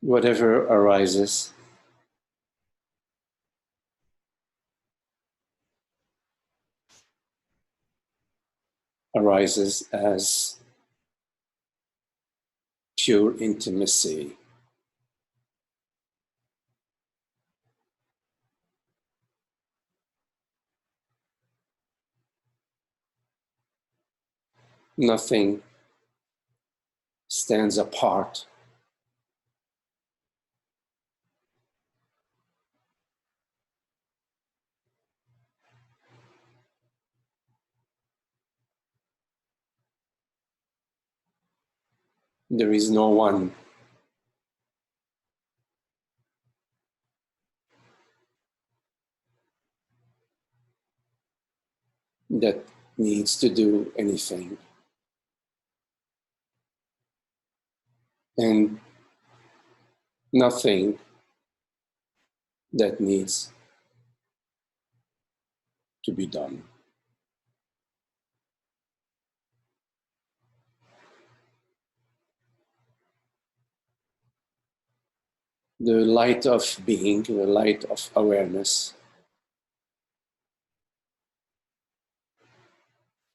Whatever arises as pure intimacy. Nothing stands apart. There is no one that needs to do anything. And nothing that needs to be done. The light of being, the light of awareness,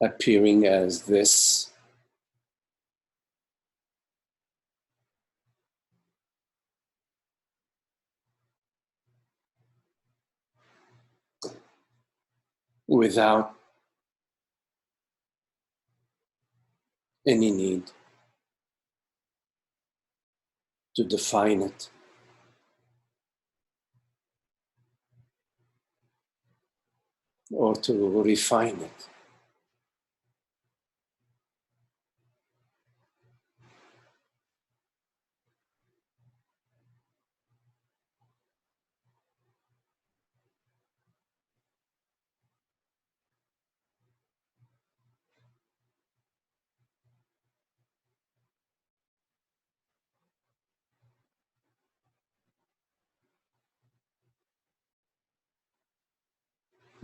appearing as this, without any need to define it, or to refine it.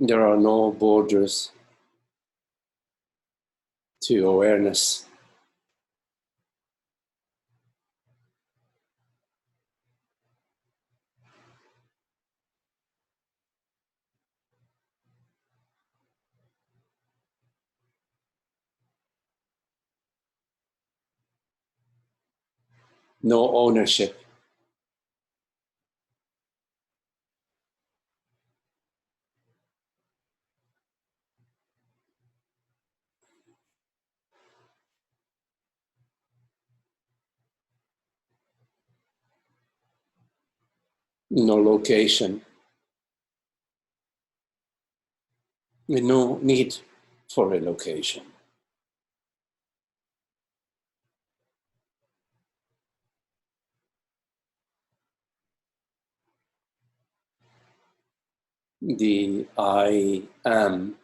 There are no borders to awareness. No ownership. No location, with no need for a location. The I am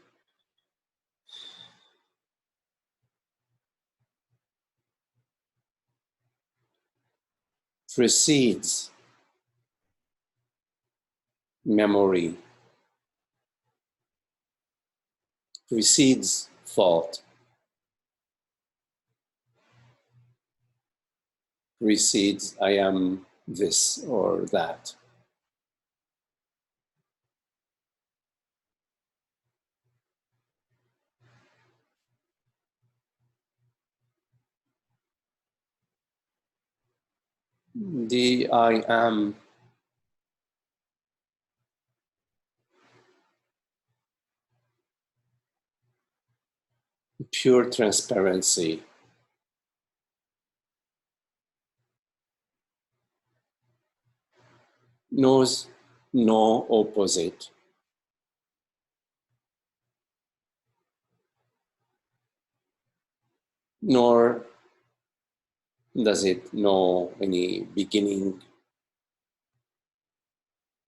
precedes memory, precedes thought, precedes I am this or that. The I am pure transparency, knows no opposite, nor does it know any beginning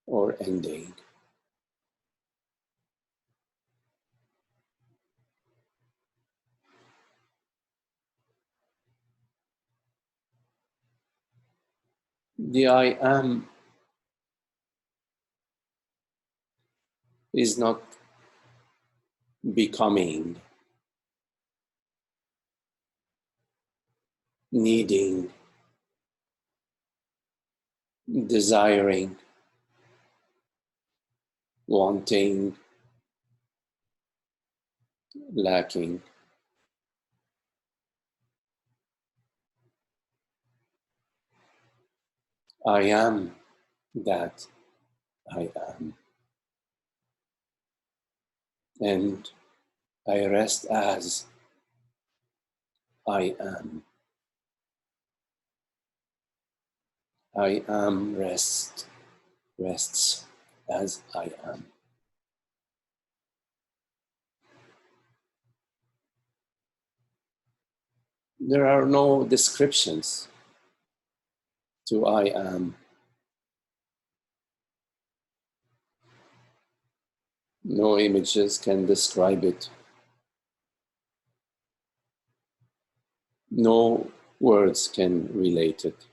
or ending. The I am is not becoming, needing, desiring, wanting, lacking. I am that I am. And I rest as I am. I am rests as I am. There are no descriptions to I am. No images can describe it. No words can relate it.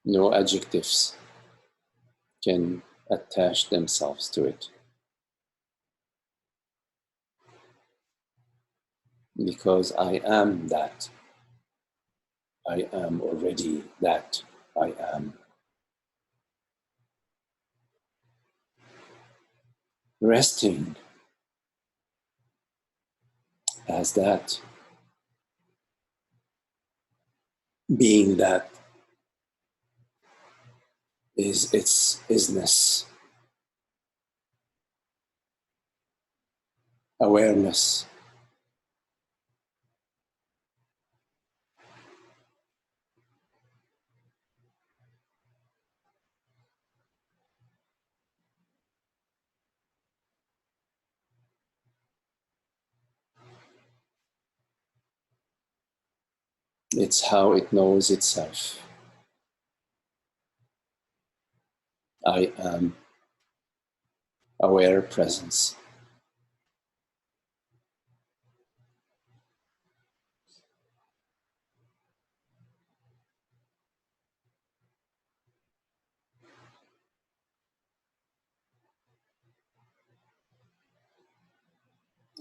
No adjectives can attach themselves to it. Because I am that. I am already that I am. Resting as that. Being that is its isness. Awareness. It's how it knows itself. I am aware presence.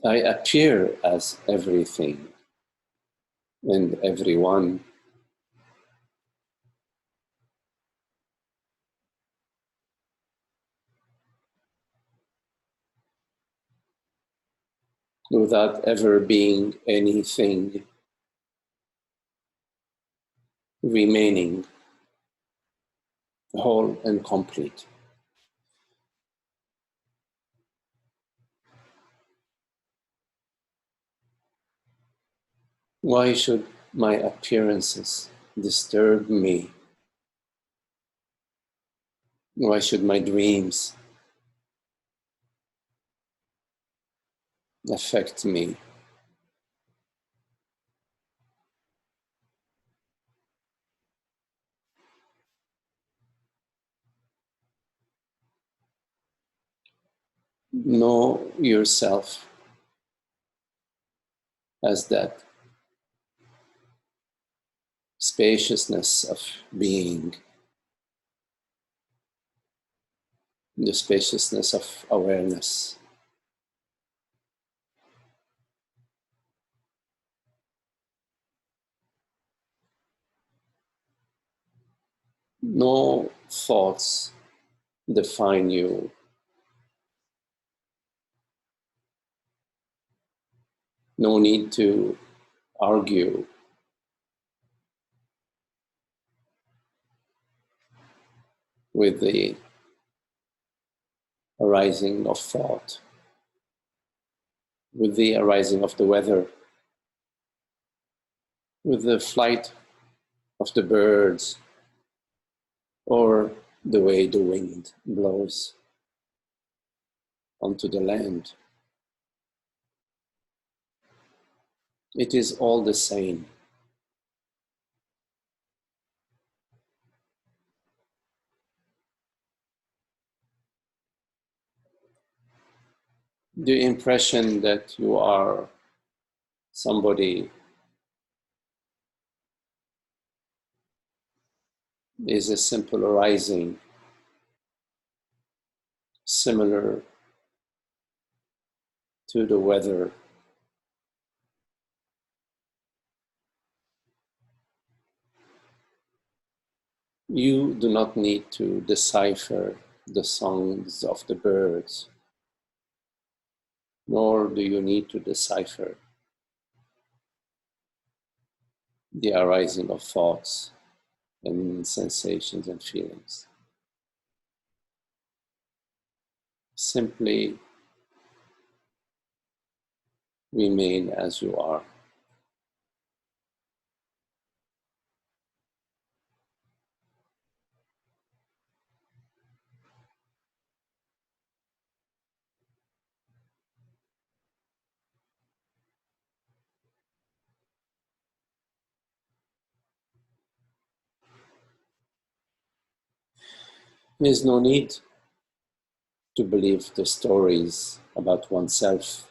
I appear as everything and everyone without ever being anything remaining whole and complete. Why should my appearances disturb me? Why should my dreams affect me? Know yourself as that spaciousness of being, the spaciousness of awareness. No thoughts define you. No need to argue with the arising of thought, with the arising of the weather, with the flight of the birds, or the way the wind blows onto the land. It is all the same. The impression that you are somebody is a simple arising, similar to the weather. You do not need to decipher the songs of the birds, nor do you need to decipher the arising of thoughts and sensations and feelings. Simply remain as you are. There's no need to believe the stories about oneself.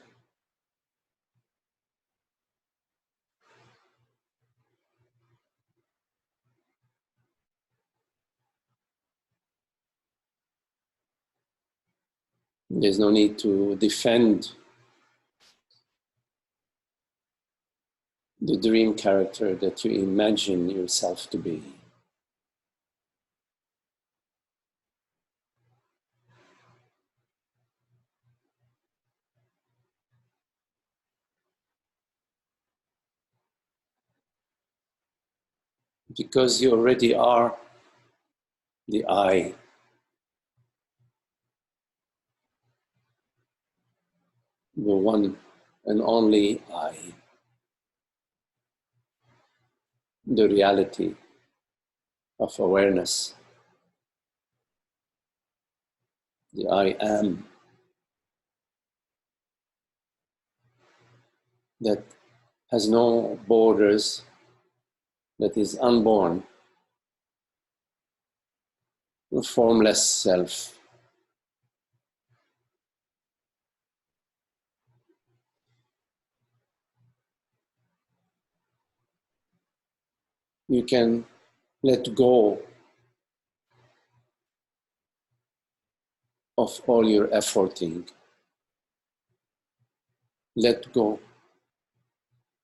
There's no need to defend the dream character that you imagine yourself to be. Because you already are the I, the one and only I, the reality of awareness, the I am that has no borders, that is unborn, a formless self. You can let go of all your efforting, let go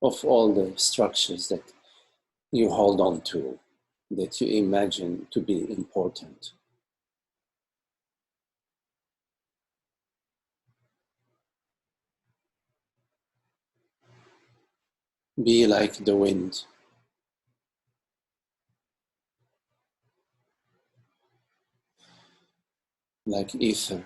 of all the structures that you hold on to, that you imagine to be important. Be like the wind, like ether.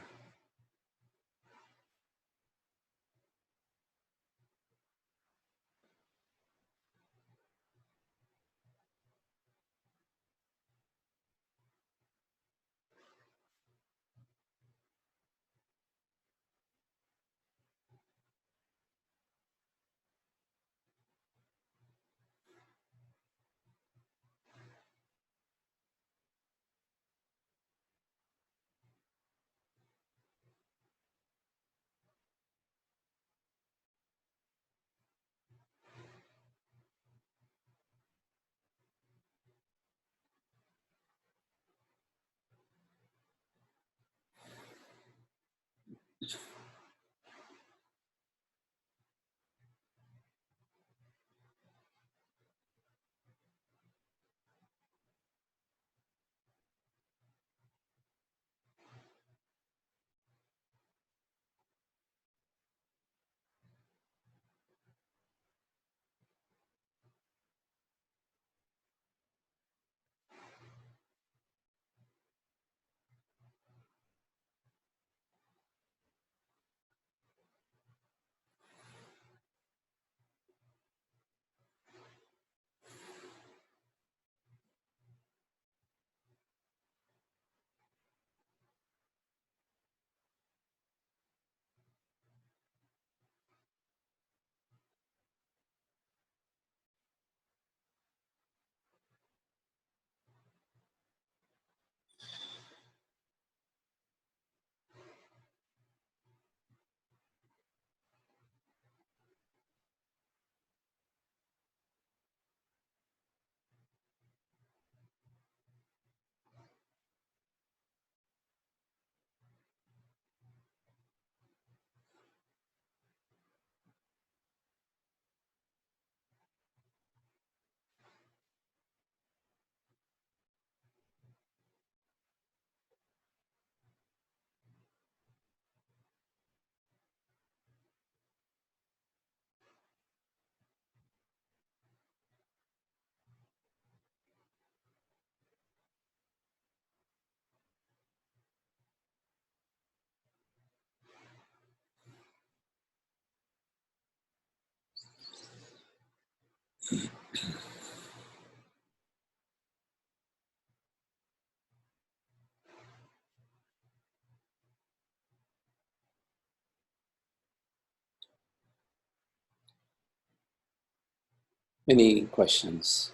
Any questions?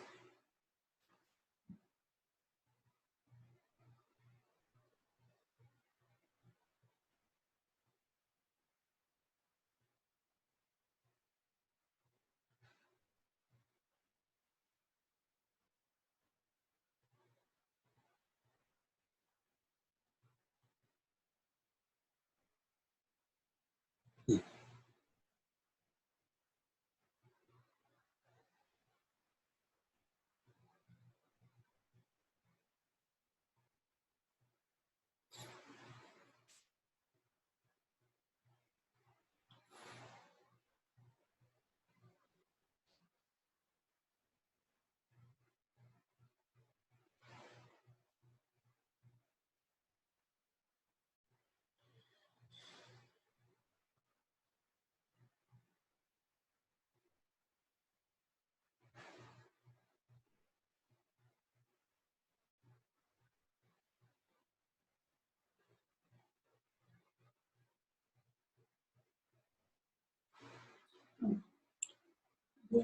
Yeah,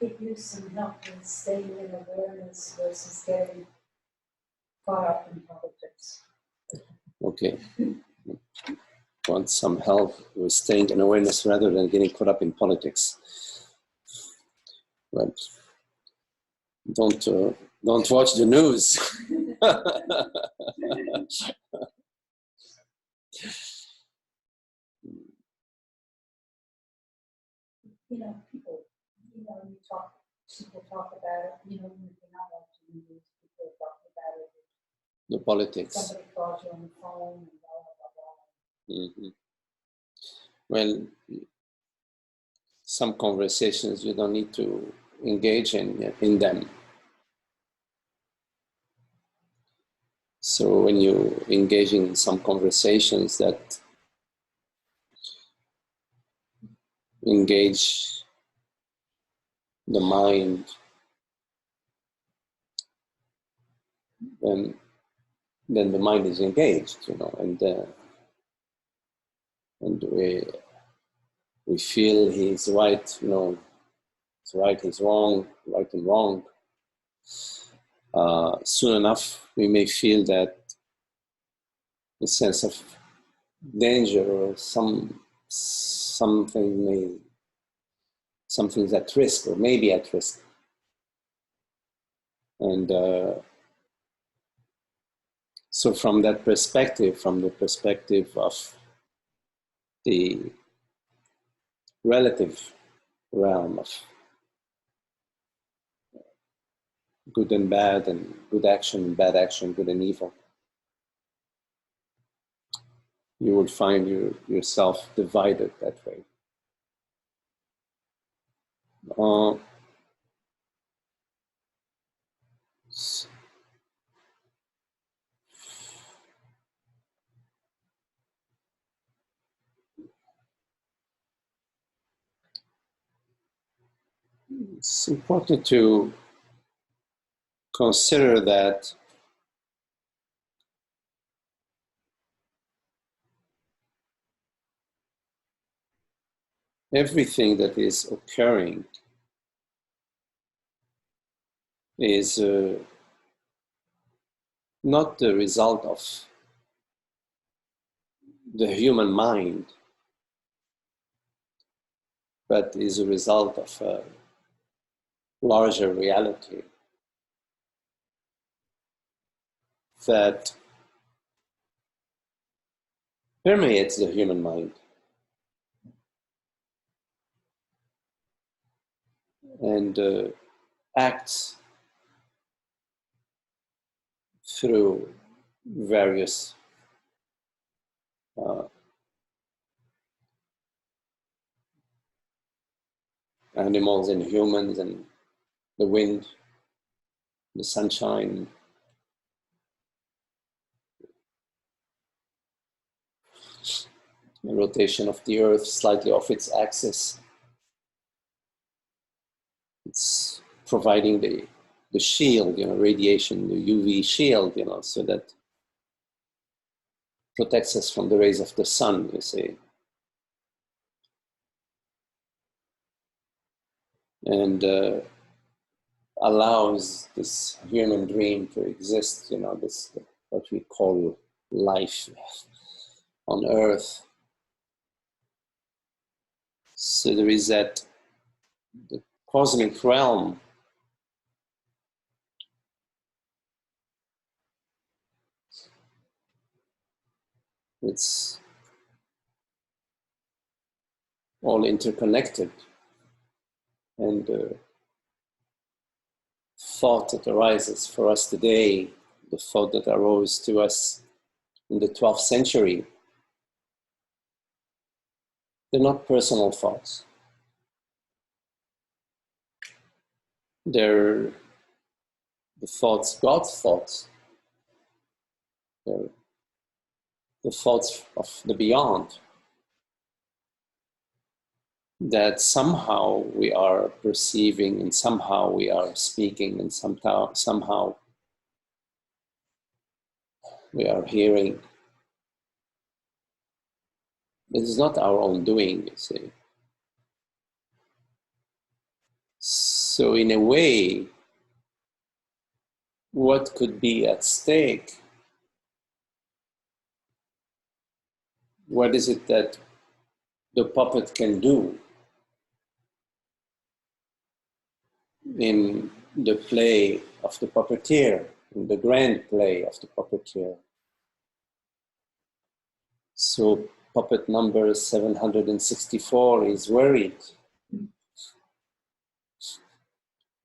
it could use some help in staying in awareness versus getting caught up in politics. Okay. Want some help with staying in awareness rather than getting caught up in politics. But don't watch the news. People, people talk about it, when you're not watching the news, people talk about it. The politics. Somebody calls you on the phone and blah, blah, blah, blah. Mm-hmm. Well, some conversations you don't need to engage in them. So when you engage in some conversations that engage the mind, then the mind is engaged, and we feel he's right, it's right, he's wrong, right and wrong. Soon enough, we may feel that a sense of danger or something's at risk or maybe at risk. And so from that perspective, from the perspective of the relative realm of good and bad, and good action, bad action, good and evil, you will find yourself divided that way. It's important to consider that everything that is occurring is not the result of the human mind, but is a result of a larger reality that permeates the human mind and acts through various animals and humans, and the wind, the sunshine, the rotation of the earth slightly off its axis, It's providing the shield, radiation, the UV shield, so that protects us from the rays of the sun, you see. And allows this human dream to exist, this what we call life on Earth. So there is that the cosmic realm. It's all interconnected, and the thought that arises for us today, the thought that arose to us in the 12th century, they're not personal thoughts. They're the thoughts, God's thoughts. They're the thoughts of the beyond, that somehow we are perceiving, and somehow we are speaking, and somehow we are hearing. It is not our own doing, you see. So in a way, what could be at stake? What is it that the puppet can do in the play of the puppeteer, in the grand play of the puppeteer? So puppet number 764 is worried.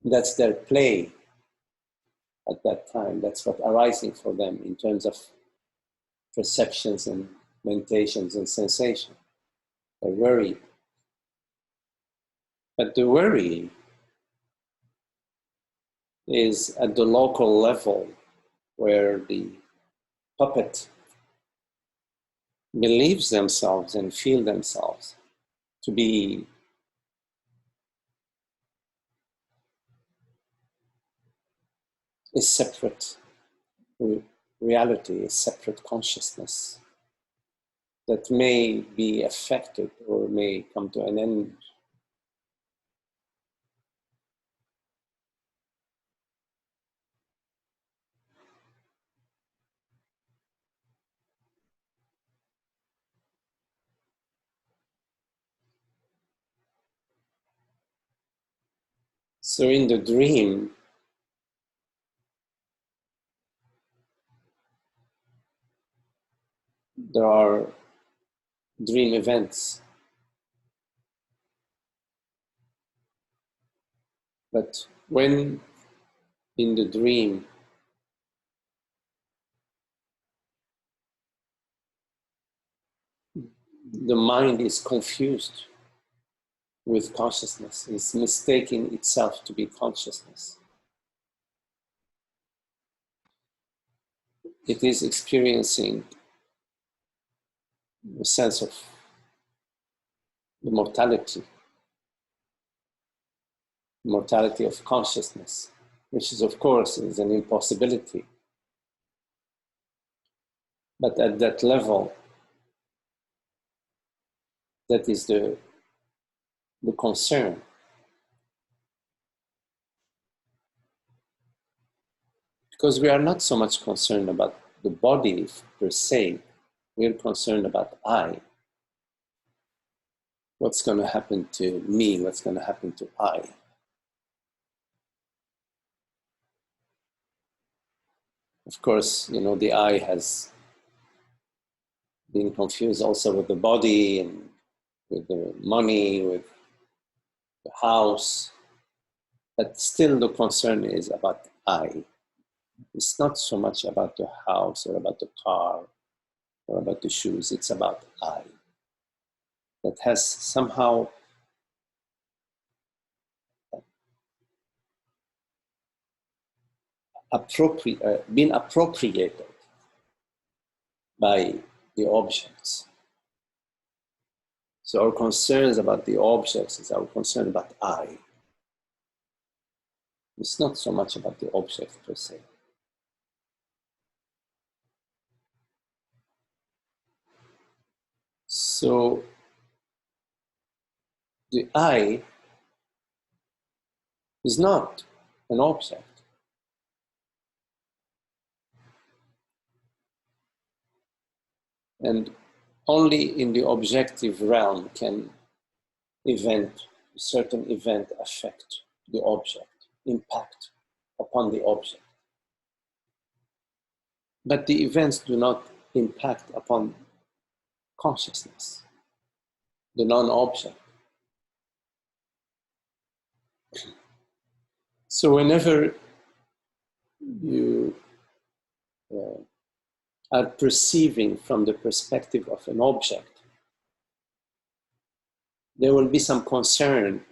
That's their play at that time. That's what arising for them in terms of perceptions and meditations and sensation. They're worried. But the worry is at the local level, where the puppet believes themselves and feel themselves to be a separate reality, a separate consciousness that may be affected or may come to an end. So in the dream, there are dream events, but when in the dream the mind is confused with consciousness, is mistaking itself to be consciousness, it is experiencing a sense of the mortality of consciousness, which is, of course, is an impossibility. But at that level, that is the concern. Because we are not so much concerned about the body per se, we are concerned about I. What's going to happen to me? What's going to happen to I? Of course, the I has been confused also with the body and with the money, with the house. But still the concern is about I. It's not so much about the house or about the car or about the shoes. It's about I. That has somehow been appropriated by the objects. So our concerns about the objects is our concern about I. It's not so much about the object per se. So the I is not an object. And only in the objective realm can a certain event affect the object, impact upon the object. But the events do not impact upon consciousness, the non-object. So whenever you are perceiving from the perspective of an object, there will be some concern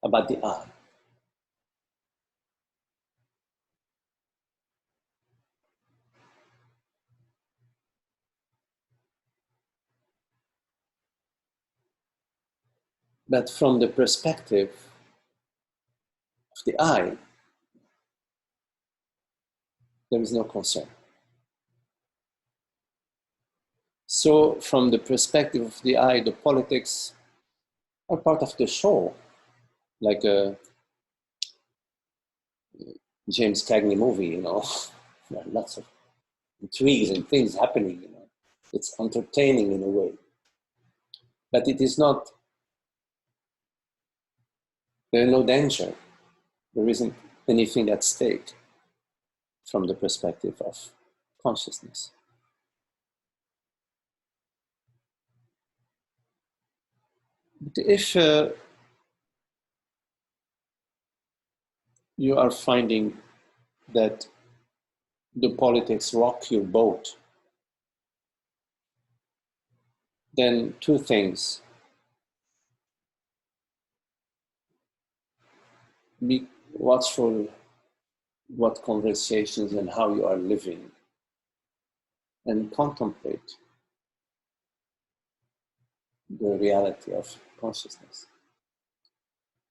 about the I. But from the perspective of the I, there is no concern. So from the perspective of the I, the politics are part of the show, like a James Cagney movie, you know. There are lots of intrigues and things happening, you know. It's entertaining in a way. But it is not, there is no danger. There isn't anything at stake from the perspective of consciousness. But if you are finding that the politics rock your boat, then two things. Be watchful what conversations and how you are living, and contemplate the reality of consciousness.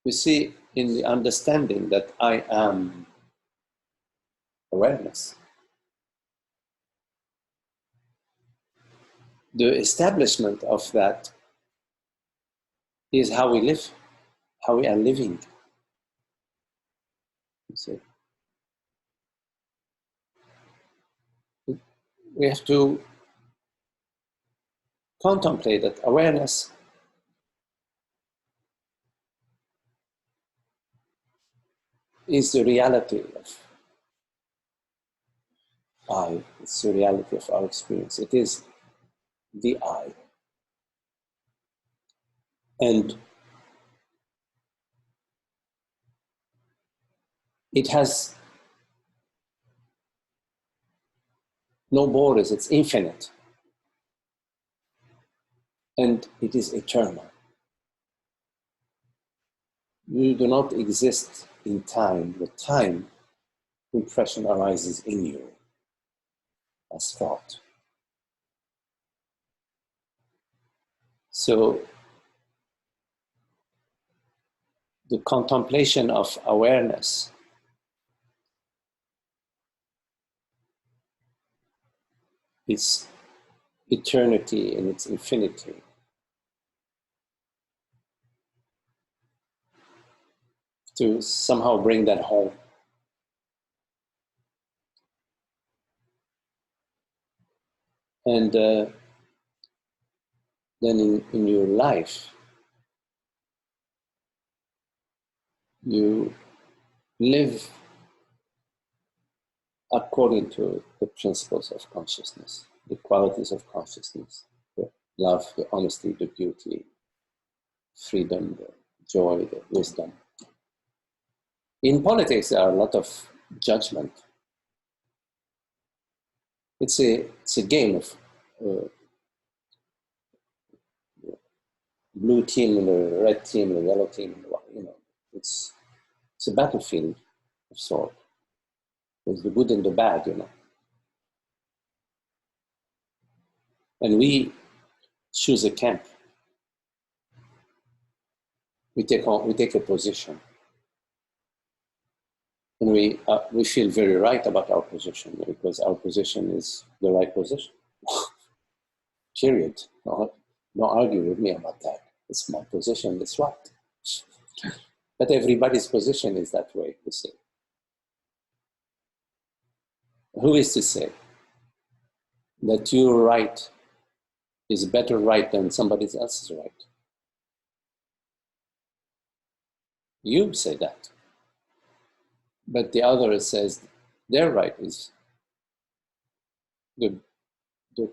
You see, in the understanding that I am awareness, the establishment of that is how we live, how we are living. You see, we have to contemplate that awareness is the reality of I, it's the reality of our experience. It is the I. And it has no borders, it's infinite. And it is eternal. You do not exist in time. The time impression arises in you as thought. So the contemplation of awareness is eternity in its infinity. To somehow bring that home. And then in your life, you live according to the principles of consciousness, the qualities of consciousness, the love, the honesty, the beauty, freedom, the joy, the wisdom. In politics, there are a lot of judgment. It's a game of blue team and the red team and the yellow team. You know, it's a battlefield of sorts. There's the good and the bad, you know. And we choose a camp. We take a position. And we feel very right about our position because our position is the right position. Period. Don't argue with me about that. It's my position, it's right. But everybody's position is that way, you see. Who is to say that your right is better right than somebody else's right? You say that. But the other says their right is the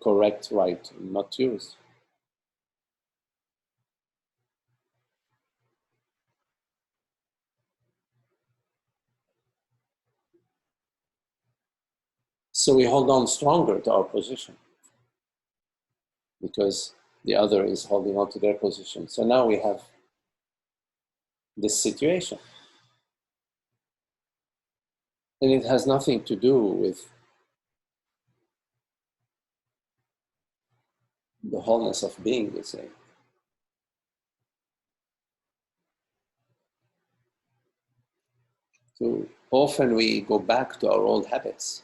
correct right, not yours. So we hold on stronger to our position because the other is holding on to their position. So now we have this situation. And it has nothing to do with the wholeness of being, you say. So often we go back to our old habits.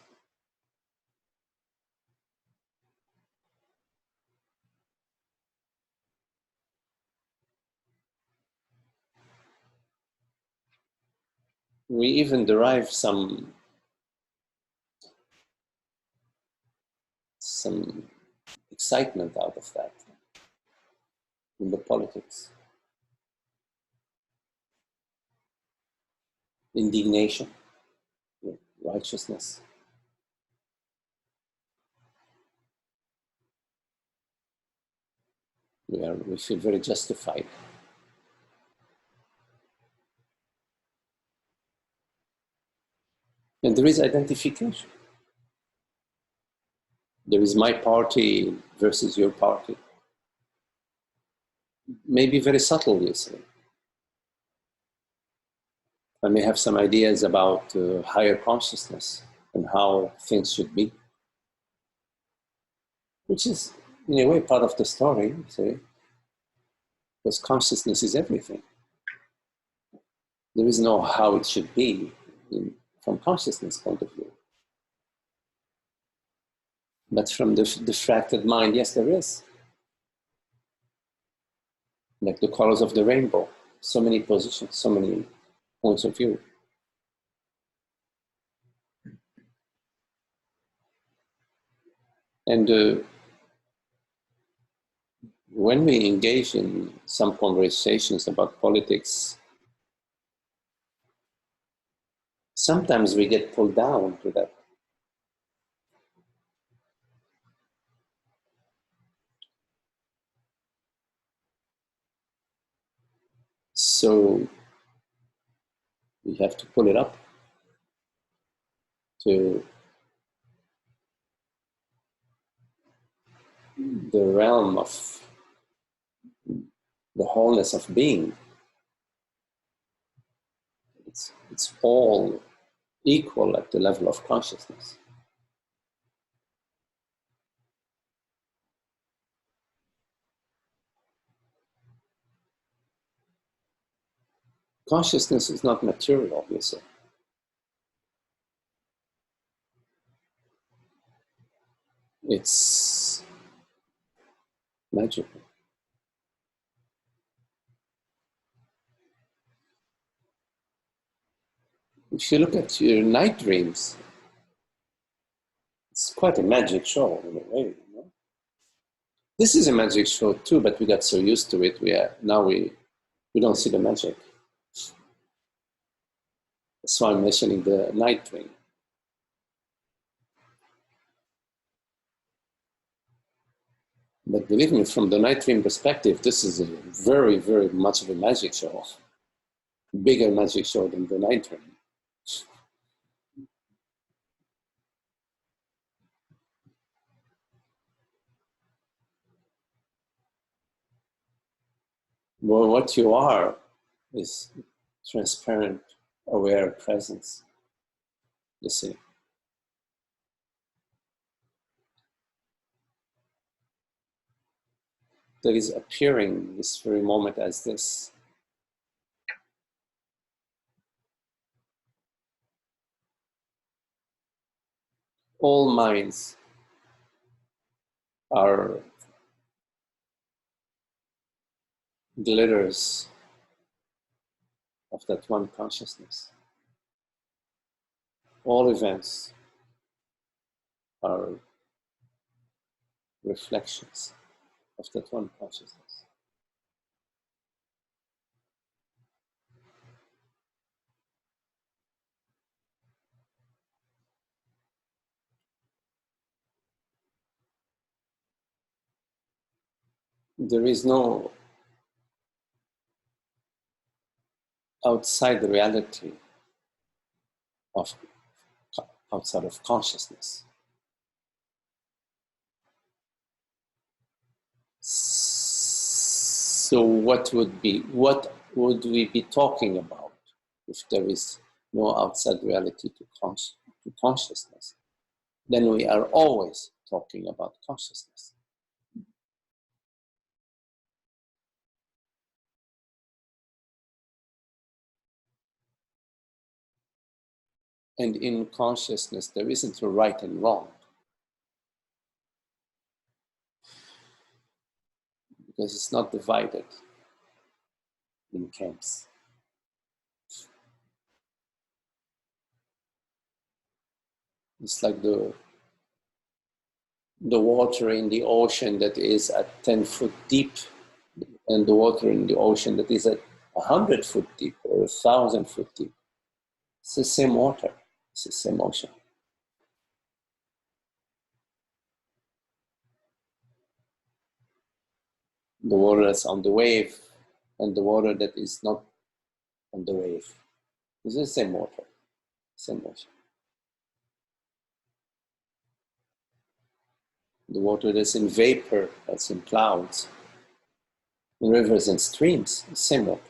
We even derive some excitement out of that in the politics. Indignation, righteousness. We feel very justified. And there is identification. There is my party versus your party. Maybe very subtle, you say. I may have some ideas about higher consciousness and how things should be, which is, in a way, part of the story, you see, because consciousness is everything. There is no how it should be from consciousness point of view. But from the diffracted mind, yes, there is. Like the colors of the rainbow, so many positions, so many points of view. And when we engage in some conversations about politics, sometimes we get pulled down to that. So we have to pull it up to the realm of the wholeness of being. It's all equal at the level of consciousness. Consciousness is not material, you see. It's magical. If you look at your night dreams, it's quite a magic show in a way. You know? This is a magic show too, but we got so used to it. Now we don't see the magic. That's why I'm mentioning the night dream. But believe me, from the night dream perspective, this is a very, very much of a magic show. Bigger magic show than the night dream. Well, what you are is transparent, aware presence, you see. That is appearing this very moment as this. all minds are glitters of that one consciousness. All events are reflections of that one consciousness. There is no outside the reality of outside of consciousness. So what would we be talking about if there is no outside reality to consciousness? Then we are always talking about consciousness. And in consciousness, there isn't a right and wrong. Because it's not divided in camps. It's like the water in the ocean that is at 10 foot deep and the water in the ocean that is at 100 foot deep or 1,000 foot deep. It's the same water. It's the same ocean. The water that's on the wave and the water that is not on the wave. It's the same water, same ocean. The water that's in vapor, that's in clouds, in rivers and streams, the same water.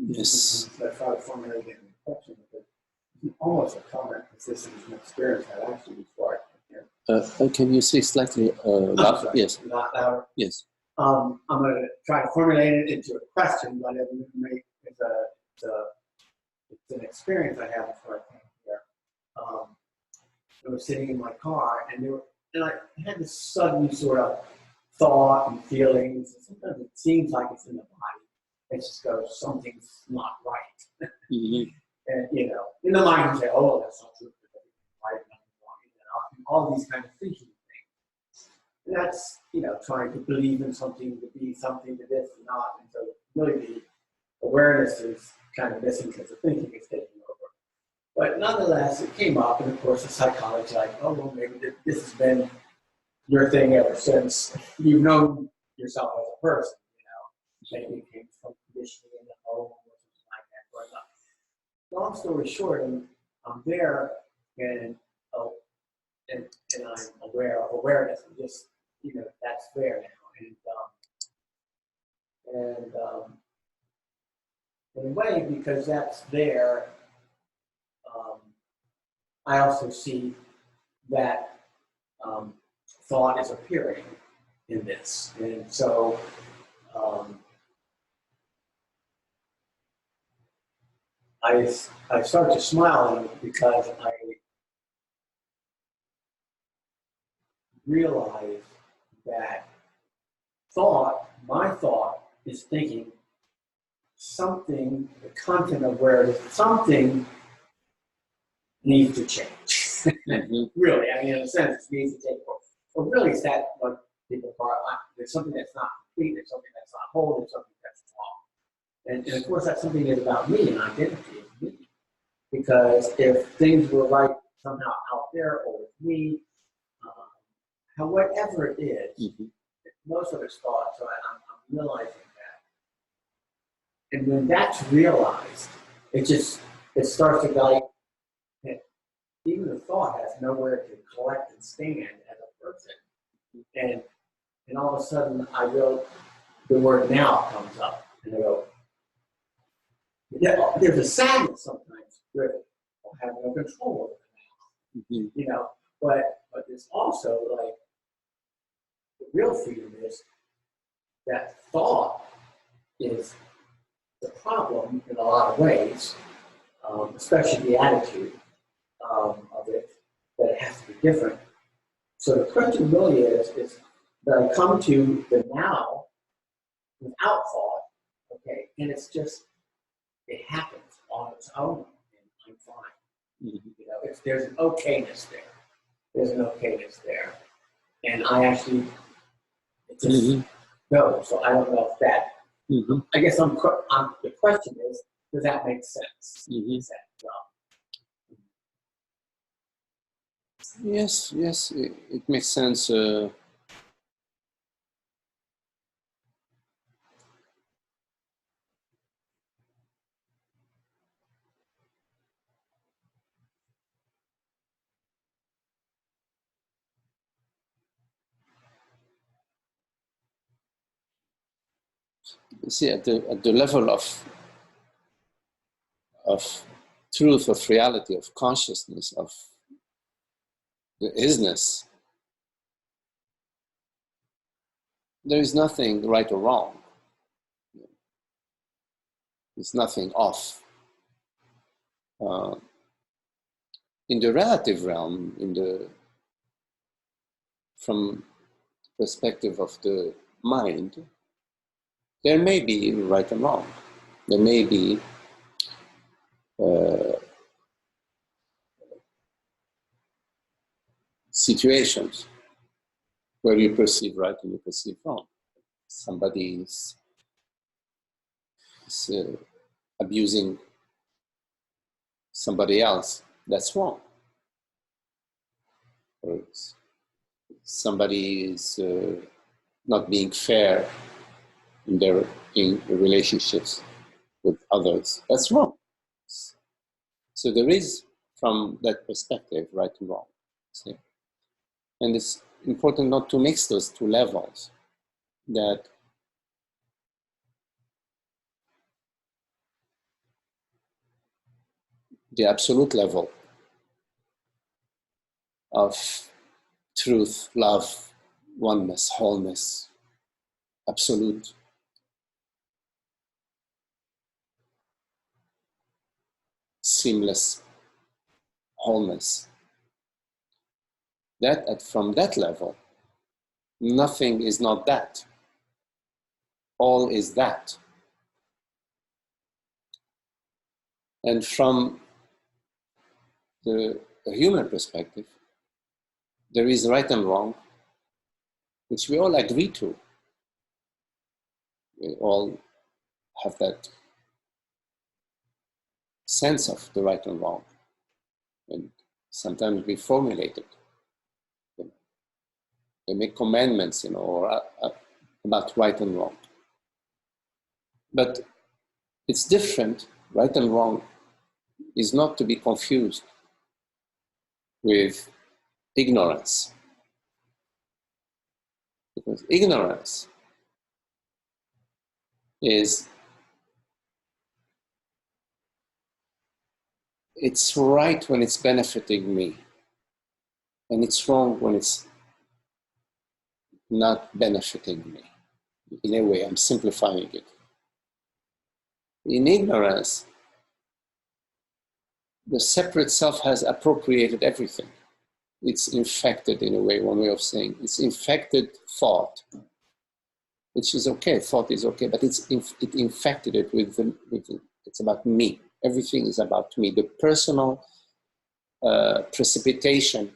Yes. I try to formulate an question, but almost a comment because this is an experience I've actually before. Can you say slightly louder? Yes. Not louder. Yes. I'm going to try to formulate it into a question, but it's an experience I had before I came here. I was sitting in my car, and I had this sudden sort of thought and feelings. And sometimes it seems like it's in the body. It just goes, something's not right. Mm-hmm. And, in the mind you say, oh, that's not true. Right, nothing wrong. All these kind of thinking things. And that's, trying to believe in something, to be something, to this and not. And so really the awareness is kind of missing because the thinking is taking over. But nonetheless, it came up, and of course the psychology, like, oh, well, maybe this has been your thing ever since you've known yourself as a person, Maybe it came from conditioning in the home or something like that growing up. Long story short, I'm there, and I'm aware of awareness, and just that's there now, and in a way, because that's there, I also see that thought is appearing in this, and so. I start to smile because I realize that my thought is thinking something, the content of where it is, something needs to change. Really, I mean, in a sense, it needs to take place. Or really, it's that what people call there's something that's not complete, there's something that's not whole, there's something that's wrong. And of course, that something is about me and identity is me. Because if things were right somehow out there or with me, whatever it is, most of it's thought, so I'm realizing that. And when that's realized, it starts to like, even the thought has nowhere to collect and stand as a person. And all of a sudden, the word now comes up, and I go, yeah, there's a sadness sometimes with having no control over the now, but there's also like, the real freedom is that thought is the problem in a lot of ways, especially the attitude of it, that it has to be different. So the question really is that I come to the now without thought, okay, and it's just, it happens on its own, and I'm fine. There's an okayness there. There's an okayness there. And I actually, it just goes. So I don't know if that, I guess the question is, does that make sense? Is that, Yes, it makes sense. See, at the level of truth, of reality, of consciousness, of the isness, there is nothing right or wrong. There's nothing off. In the relative realm, from perspective of the mind, there may be right and wrong. There may be situations where you perceive right and you perceive wrong. Somebody is abusing somebody else, that's wrong. Or somebody is not being fair in relationships with others, that's wrong. So there is, from that perspective, right and wrong. See? And it's important not to mix those two levels, that the absolute level of truth, love, oneness, wholeness, absolute seamless wholeness. From that level, nothing is not that. All is that. And from the human perspective, there is right and wrong, which we all agree to. We all have that sense of the right and wrong. And sometimes we formulate it. They make commandments, or about right and wrong. But it's different. Right and wrong is not to be confused with ignorance. Because ignorance is, it's right when it's benefiting me, and it's wrong when it's not benefiting me. In a way, I'm simplifying it. In ignorance, the separate self has appropriated everything. It's infected, in a way, one way of saying, it's infected thought. which is okay. Thought is okay, but it infected it with it's about me. Everything is about me. The personal precipitation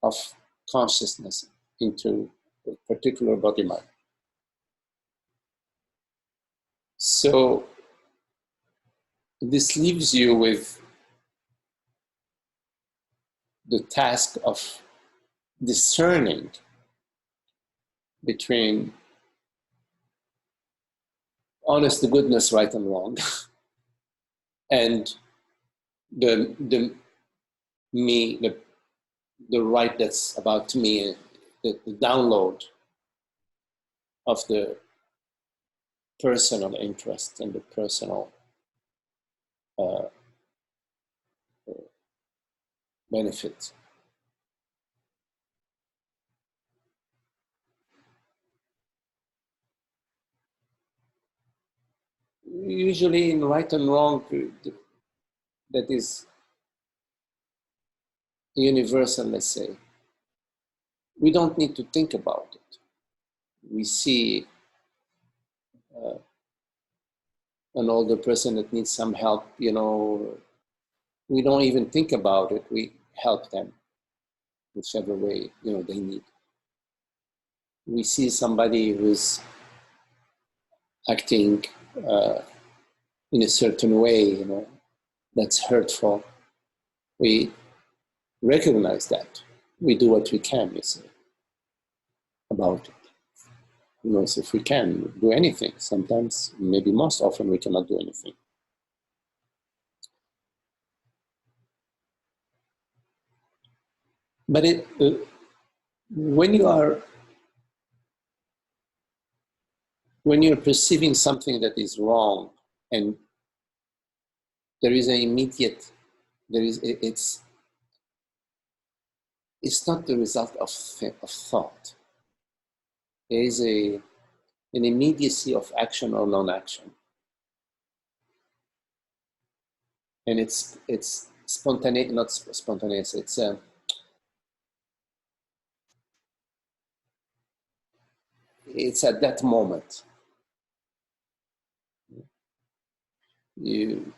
of consciousness into a particular body mind. So this leaves you with the task of discerning between honest to goodness, right and wrong, and the me, the right that's about me, the download of the personal interest and the personal benefit. Usually in right and wrong, that is universal, let's say. We don't need to think about it. We see an older person that needs some help, you know, we don't even think about it. We help them whichever way, you know, they need. We see somebody who's acting in a certain way, you know, that's hurtful. We recognize that. We do what we can, you see, about it. Who knows if we can do anything? Sometimes, maybe most often, we cannot do anything. But when you're perceiving something that is wrong, and there is an immediate, it's not the result of thought. There is an immediacy of action or non-action, and it's spontaneous, not spontaneous. It's at that moment. You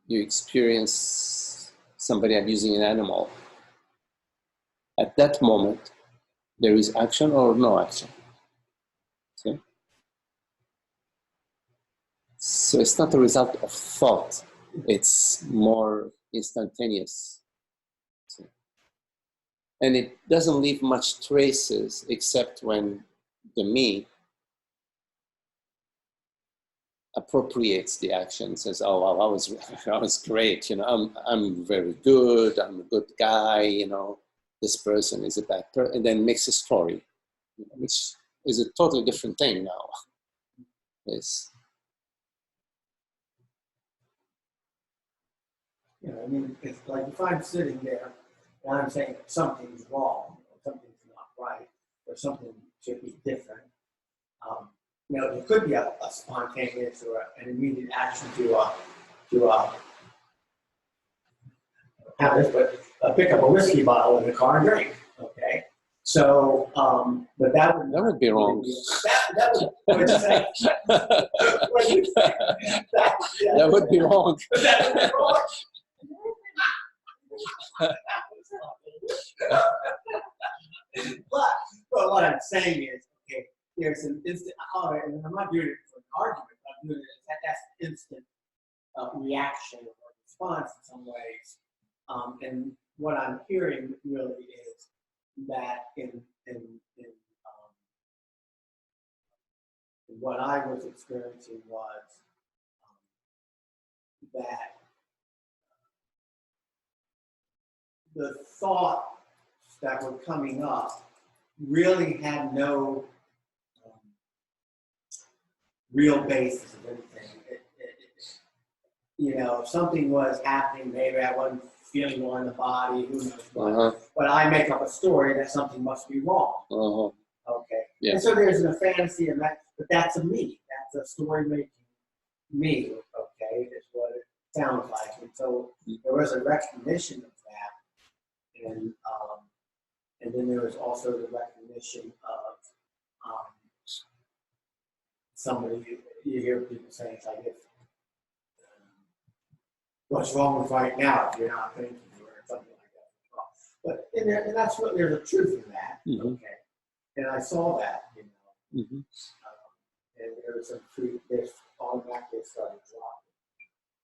experience somebody abusing an animal. At that moment, there is action or no action. See? So it's not a result of thought. It's more instantaneous. See? And it doesn't leave much traces except when the me appropriates the action, says, "Oh, well, I was great. You know, I'm very good. I'm a good guy. You know, this person is a bad person," and then makes a story, which is a totally different thing now. Yes. You know, I mean, it's like if I'm sitting there and I'm saying something's wrong, or something's not right, or something should be different, you know, there could be a spontaneous or an immediate action to have this, but pick up a whiskey bottle in the car and drink. Okay, so but that would be wrong. That would. What'd you say? What'd you say? That would be wrong. That would be wrong. But what I'm saying is, okay, there's an instant, and I'm not doing it for an argument, I'm doing it that's an instant reaction or response in some ways. And what I'm hearing really is that in what I was experiencing was that the thoughts that were coming up really had no real basis of anything. You know, something was happening, maybe I wasn't feeling well in the body, who knows what. But I make up a story that something must be wrong. Okay. Yeah. And so there's a fantasy in that, but that's a me. That's a story making me, okay, is what it sounds like. And so there was a recognition of that. And then there was also the recognition of somebody, you hear people saying, it's like, if, what's wrong with right now if you're not thinking or something like that. But and that's what there's a truth in that. Okay. And I saw that, you know. And there was some truth, there's automatically started dropping.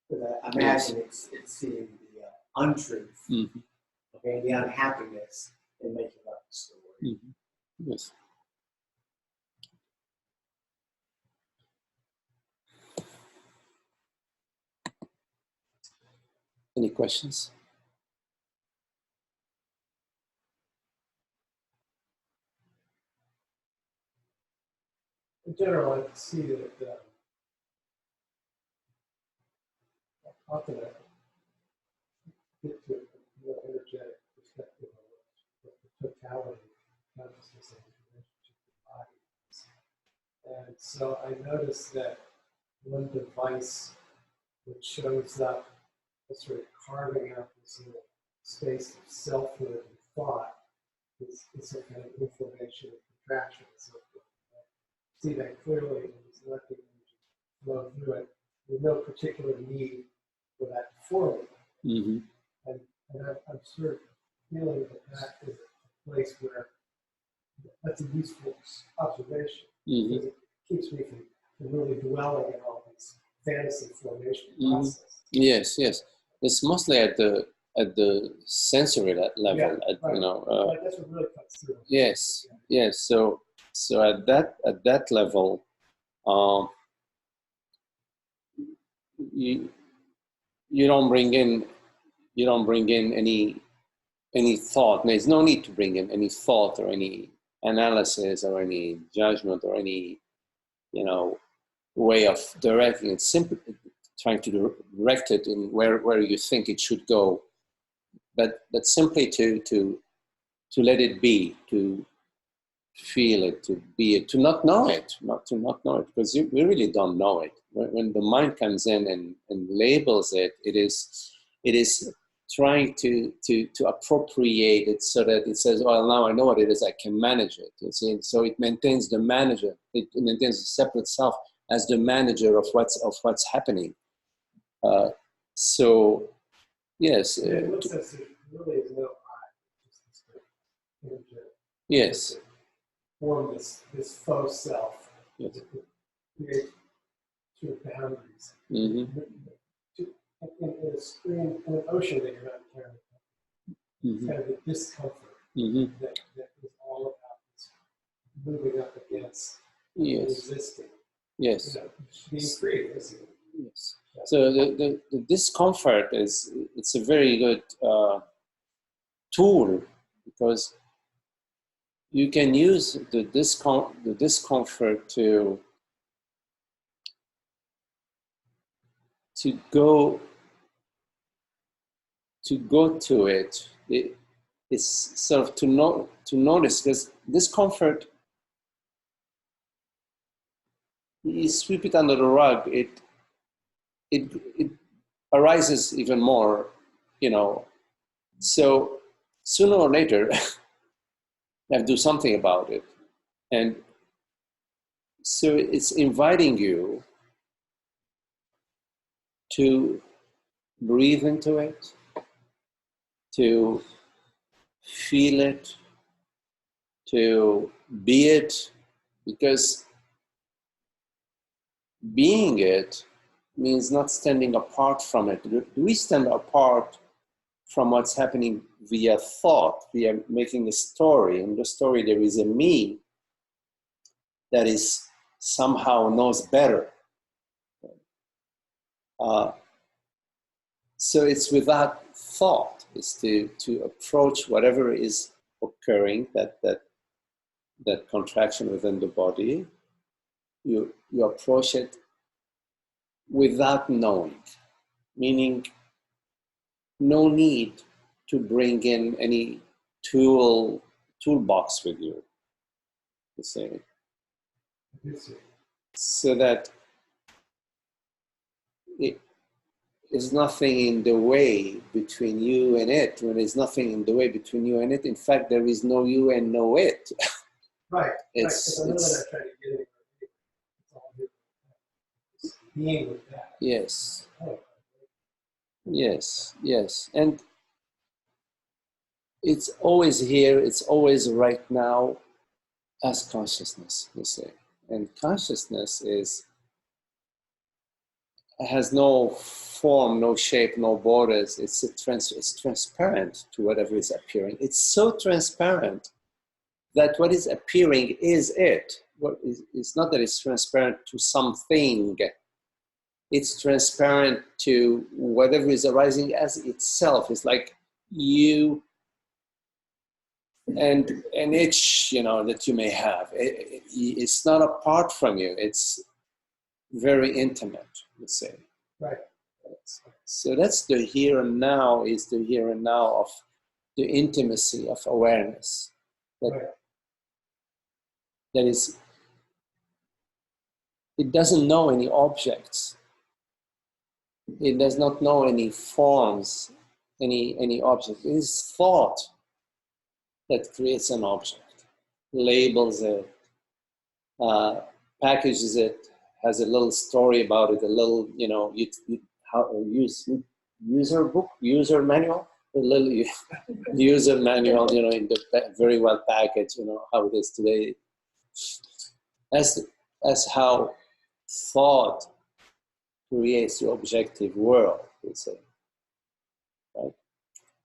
But I imagine it's seeing the untruth, okay, the unhappiness in making up the story. Yes. Any questions? In general, I see that how can I get to a more energetic perspective of the totality of consciousness and the relationship to the body. And so I noticed that one device that shows up as sort of carving out this little space of selfhood and thought is some kind of inflammation and contraction and so forth. I see that clearly and just let the energy flow through it with no particular need for that to form. And I'm sort of feeling that is a place where that's a useful observation because it keeps me from really dwelling in all these fantasy formation processes. Yes, yes. It's mostly at the sensory level. Yeah, right. You know. That's what really cuts through. Yes, yes. So at that level, you don't bring in any thought. There's no need to bring in any thought or any analysis or any judgment or any, you know, way of directing it. Simply trying to direct it in where you think it should go, but simply to let it be, to feel it, to be it, to not know it, because we really don't know it. When the mind comes in and labels it, it is trying to appropriate it so that it says, well, now I know what it is, I can manage it. You see? So it maintains the manager, it maintains the separate self as the manager of what's happening. So yes. It looks as if there really is no I, just this energetic. Yes. Form this faux self. Yes. To create sort of boundaries. In a stream, in an ocean that you're not carrying. It's kind of a discomfort that is all about this moving up against resisting. Yes. You know, being free. Yes. So the discomfort it's a very good tool, because you can use the discomfort to go to it. It's sort of to notice, because discomfort, you sweep it under the rug, it arises even more, you know. So sooner or later, you have to do something about it. And so it's inviting you to breathe into it, to feel it, to be it, because being it means not standing apart from it. Do we stand apart from what's happening via thought, via making a story? In the story, there is a me that is somehow knows better. So it's without thought. It's to approach whatever is occurring, that contraction within the body. You approach it without knowing, meaning no need to bring in any toolbox with you, you see. So that it is nothing in the way between you and it. When there's nothing in the way between you and it, in fact, there is no you and no it. Right. It's I know that I tried to get it. It's all new. being with that. Yes. Oh, Yes. Yes. And it's always here. It's always right now as consciousness, you say. And consciousness has no form, no shape, no borders. It's transparent to whatever is appearing. It's so transparent that what is appearing is it. It's not that it's transparent to something. It's transparent to whatever is arising as itself. It's like you and an itch, that you may have. It's not apart from you. It's very intimate, let's say. right. So that's the here and now, is the here and now of the intimacy of awareness. Right. That is, it doesn't know any objects. It does not know any forms, any object. It is thought that creates an object, labels it, packages it, has a little story about it, a little, user book, user manual, a little user manual, in the very well packaged, how it is today. As how thought creates the objective world, we say, right?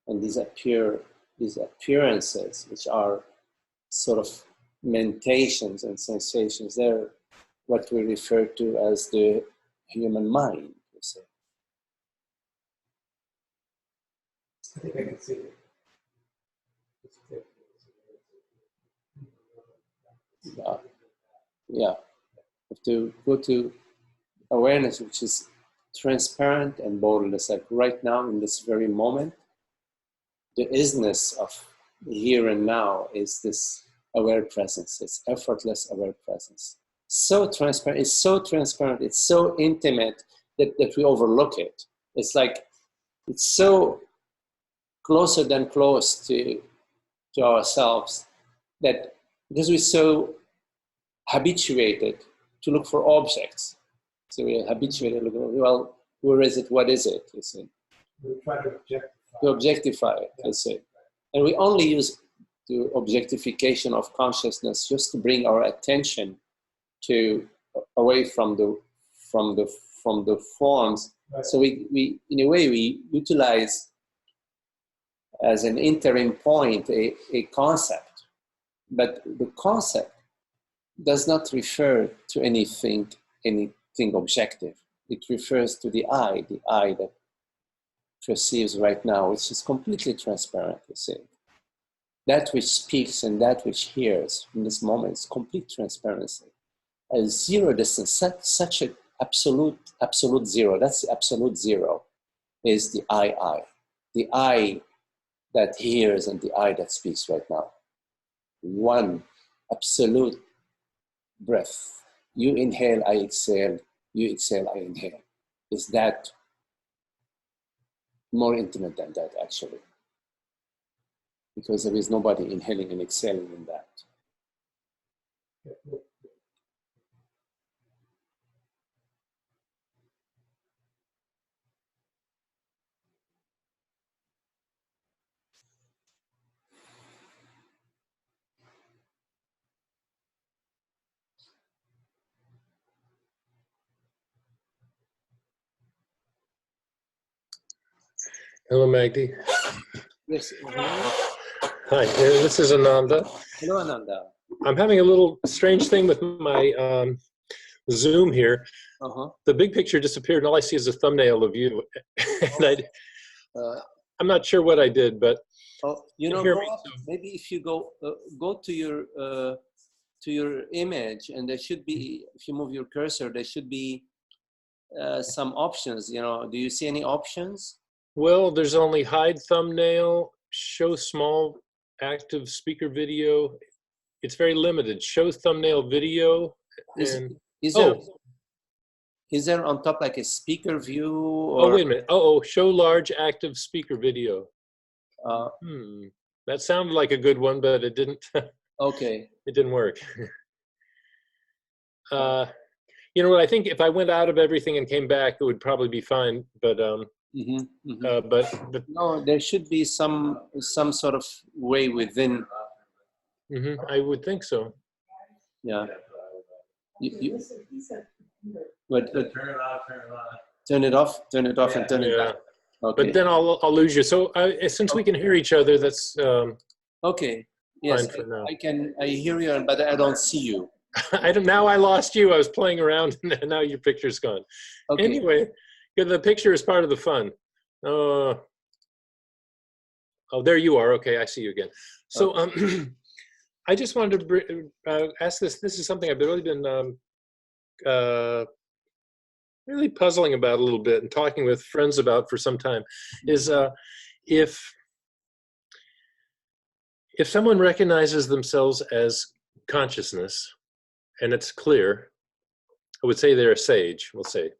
And these appearances, which are sort of mentations and sensations, they're what we refer to as the human mind, we say. I think I can see it. Yeah. To go to awareness, which is transparent and borderless, like right now in this very moment, the isness of here and now is this aware presence. It's effortless aware presence. So transparent, it's so intimate that we overlook it. It's like, it's so closer than close to ourselves, that because we're so habituated to look for objects. So we're habituated to look, well, where is it? What is it? You see. We try to objectify. To objectify it, you see. And we only use the objectification of consciousness just to bring our attention to away from the forms. Right. So we in a way we utilize as an interim point a concept, but the concept does not refer to anything objective. It refers to the eye that perceives right now, which is completely transparent, you see. That which speaks and that which hears in this moment is complete transparency. A zero distance, such an absolute zero, that's the absolute zero, is the I. The I that hears and the I that speaks right now. One absolute breath. You inhale, I exhale. You exhale, I inhale. Is that more intimate than that, actually? Because there is nobody inhaling and exhaling in that. Hello, Magdi. Yes. Hi, this is Ananda. Hello, Ananda. I'm having a little strange thing with my Zoom here. The big picture disappeared, and all I see is a thumbnail of you. And I'm not sure what I did, but maybe if you go to your image, and there should be, if you move your cursor, there should be some options. Do you see any options? Well, there's only hide thumbnail, show small active speaker video. It's very limited. Show thumbnail video. Is there on top like a speaker view? Or, wait a minute. Show large active speaker video. That sounded like a good one, but it didn't. Okay. It didn't work. You know what? I think if I went out of everything and came back, it would probably be fine. But but no, there should be some sort of way within. I would think so. Yeah. He said computer. But Turn it off, turn it on. turn it off, and turn it Yeah. back. Okay. But then I'll lose you. So since we can hear each other, that's Okay. Yes, fine for now. I hear you, but I don't see you. Now I lost you. I was playing around, and now your picture's gone. Okay. Anyway, the picture is part of the fun. Oh, there you are. Okay, I see you again. So I just wanted to ask this. This is something I've really been really puzzling about a little bit and talking with friends about for some time. Is if someone recognizes themselves as consciousness, and it's clear, I would say they're a sage, we'll say.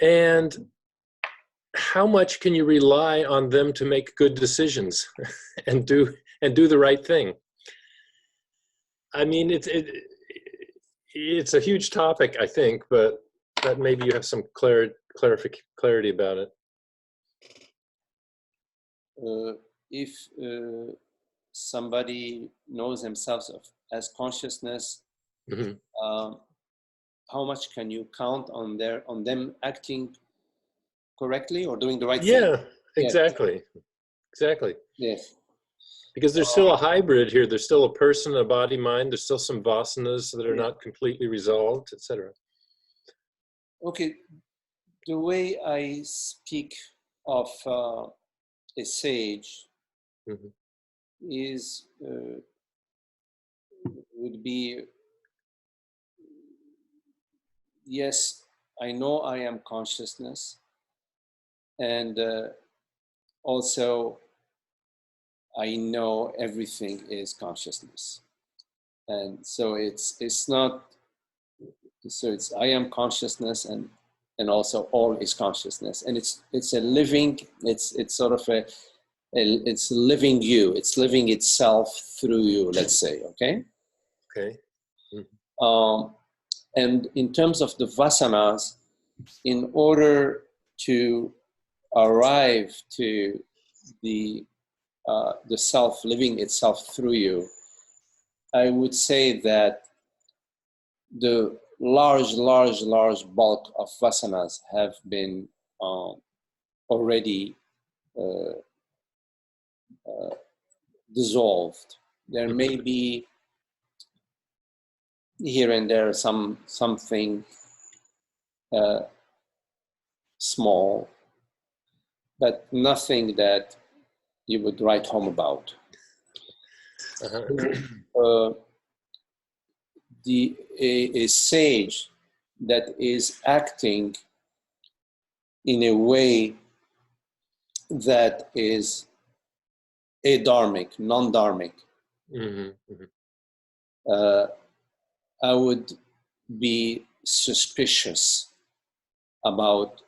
And how much can you rely on them to make good decisions and do the right thing? I mean, it's a huge topic, I think, but maybe you have some clarity about it. If somebody knows themselves as consciousness, how much can you count on them acting correctly or doing the right thing? Yeah, exactly. Exactly. Yes. Because there's still a hybrid here. There's still a person, a body, mind. There's still some vasanas that are not completely resolved, etc. Okay. The way I speak of a sage is would be, yes, I know I am consciousness, and also I know everything is consciousness, and so it's not. So it's I am consciousness, and also all is consciousness, and it's a living. It's sort of it's living you. It's living itself through you. Let's say, okay. Okay. And in terms of the vasanas, in order to arrive to the self living itself through you, I would say that the large bulk of vasanas have been already dissolved. There may be here and there something small, but nothing that you would write home about. A sage that is acting in a way that is adharmic, non-dharmic, I would be suspicious about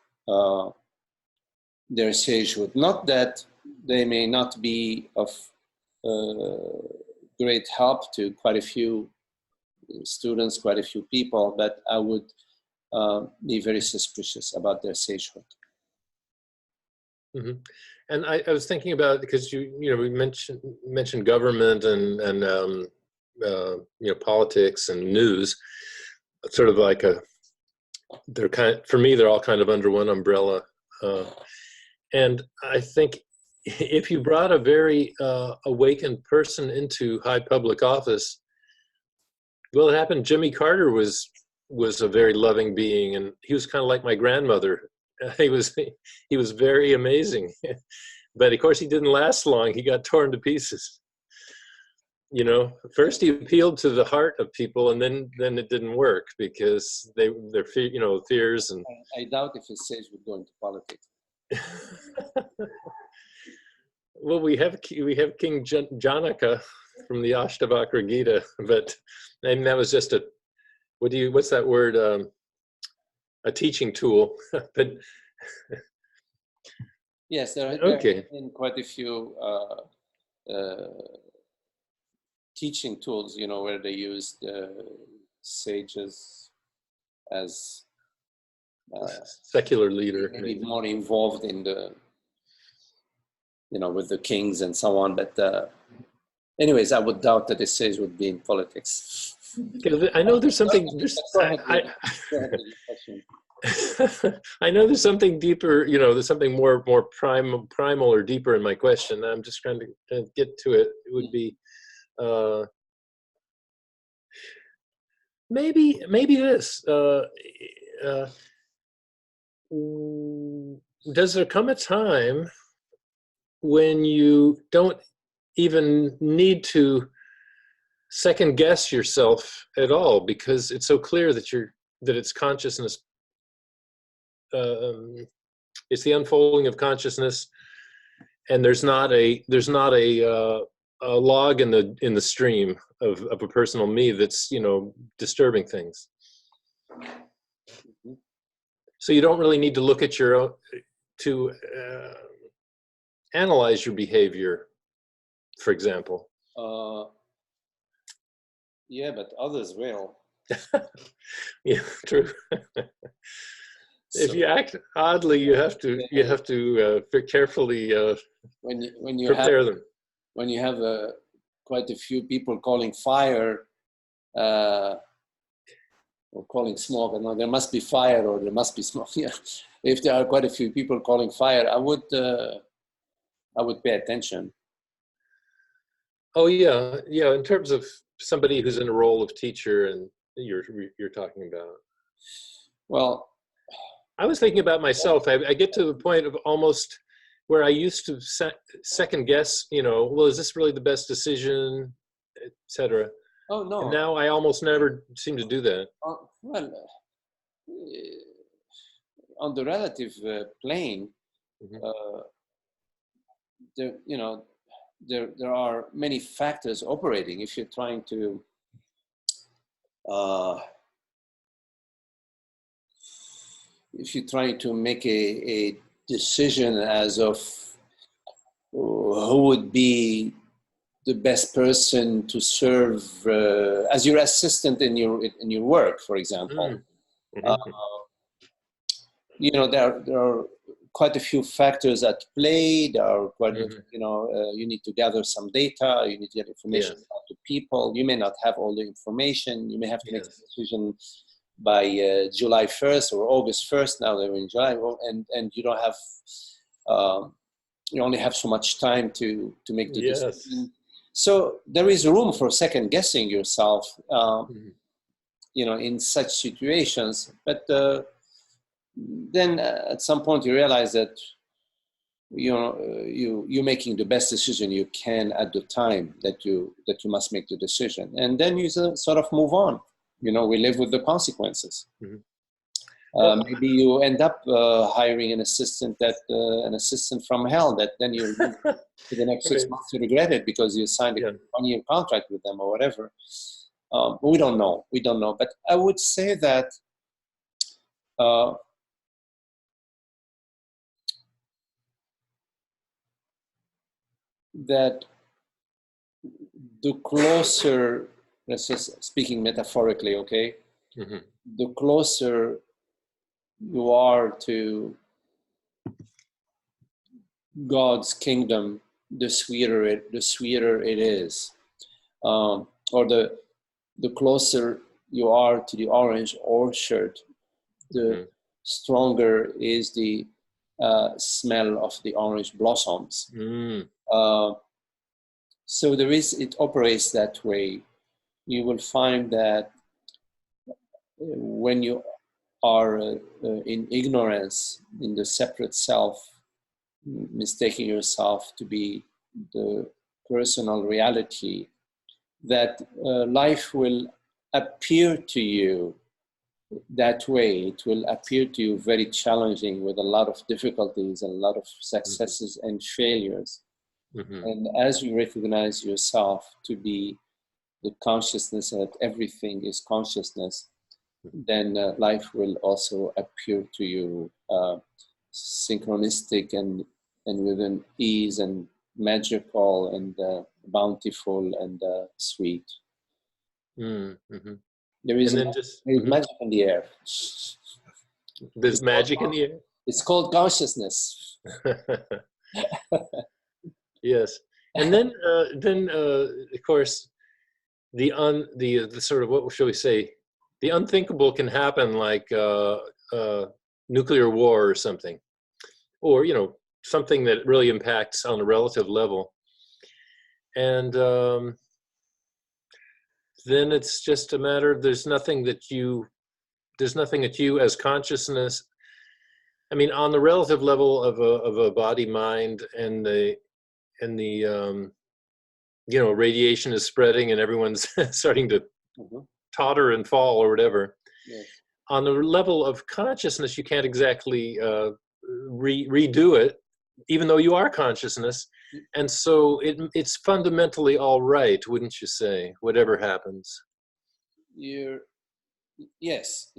their sagehood. Not that they may not be of great help to quite a few students, quite a few people, but I would be very suspicious about their sagehood. And I was thinking about, because we mentioned government and politics and news, sort of like for me they're all kind of under one umbrella, and I think if you brought a very awakened person into high public office, well, it happened. Jimmy Carter was a very loving being, and he was kind of like my grandmother. He was very amazing, but of course he didn't last long. He got torn to pieces. First he appealed to the heart of people, and then it didn't work because their fears and. I doubt if a sage would go into politics. Well, we have King Janaka from the Ashtavakra Gita, but that was just what's that word? A teaching tool, but. Yes, there have been quite a few teaching tools, where they used sages as secular leader. maybe more involved in the, with the kings and so on. But anyways, I would doubt that the sage would be in politics. I know there's something. Go ahead with your question. I know there's something deeper. There's something more primal or deeper in my question. I'm just trying to get to it. It would be maybe this. Does there come a time when you don't even need to second guess yourself at all, because it's so clear that it's consciousness, it's the unfolding of consciousness, and there's not a log in the stream of a personal me that's disturbing things. So you don't really need to look at your own to analyze your behavior, for example. Yeah, but others will. Yeah, true. If you act oddly, you have to carefully when you prepare them. When you have quite a few people calling fire or calling smoke, and there must be fire or there must be smoke. Yeah, if there are quite a few people calling fire, I would pay attention. Oh yeah. In terms of somebody who's in a role of teacher, and you're talking about. Well, I was thinking about myself. I get to the point of almost where I used to second guess. Well, is this really the best decision, etc. Oh no. And now I almost never seem to do that. Well, on the relative plane, there are many factors operating. If you're trying to make a decision as of who would be the best person to serve as your assistant in your work, for example. There are quite a few factors at play. There are quite, you need to gather some data. You need to get information out to people. You may not have all the information. You may have to make a decision by July 1st or August 1st. Now they're in July, and you don't have. You only have so much time to make the decision. So there is room for second guessing yourself, in such situations. But then at some point you realize that you're making the best decision you can at the time that you must make the decision, and then you sort of move on. We live with the consequences. Maybe you end up hiring an assistant from hell that then you for the next 6 months you regret it because you signed a 1-year contract with them or whatever. We don't know. But I would say that that the closer, let's just speaking metaphorically, okay, the closer you are to God's kingdom, the sweeter it is, or the closer you are to the orange orchard, the stronger is the smell of the orange blossoms. So it operates that way. You will find that when you are in ignorance, in the separate self, mistaking yourself to be the personal reality, that life will appear to you that way. It will appear to you very challenging, with a lot of difficulties and a lot of successes and failures. And as you recognize yourself to be the consciousness that everything is consciousness, then life will also appear to you synchronistic and with an ease and magical and bountiful and sweet. There is, And then just magic in the air. there's magic in the air. It's called consciousness. Yes, and then of course the sort of, what shall we say, the unthinkable can happen, like nuclear war or something, or something that really impacts on a relative level, and then it's just a matter of there's nothing that you as consciousness. I mean, on the relative level of a body, mind, and the radiation is spreading and everyone's starting to totter and fall or whatever. Yes. On the level of consciousness, you can't exactly redo it, even though you are consciousness. And so it's fundamentally all right, wouldn't you say, whatever happens? Yes.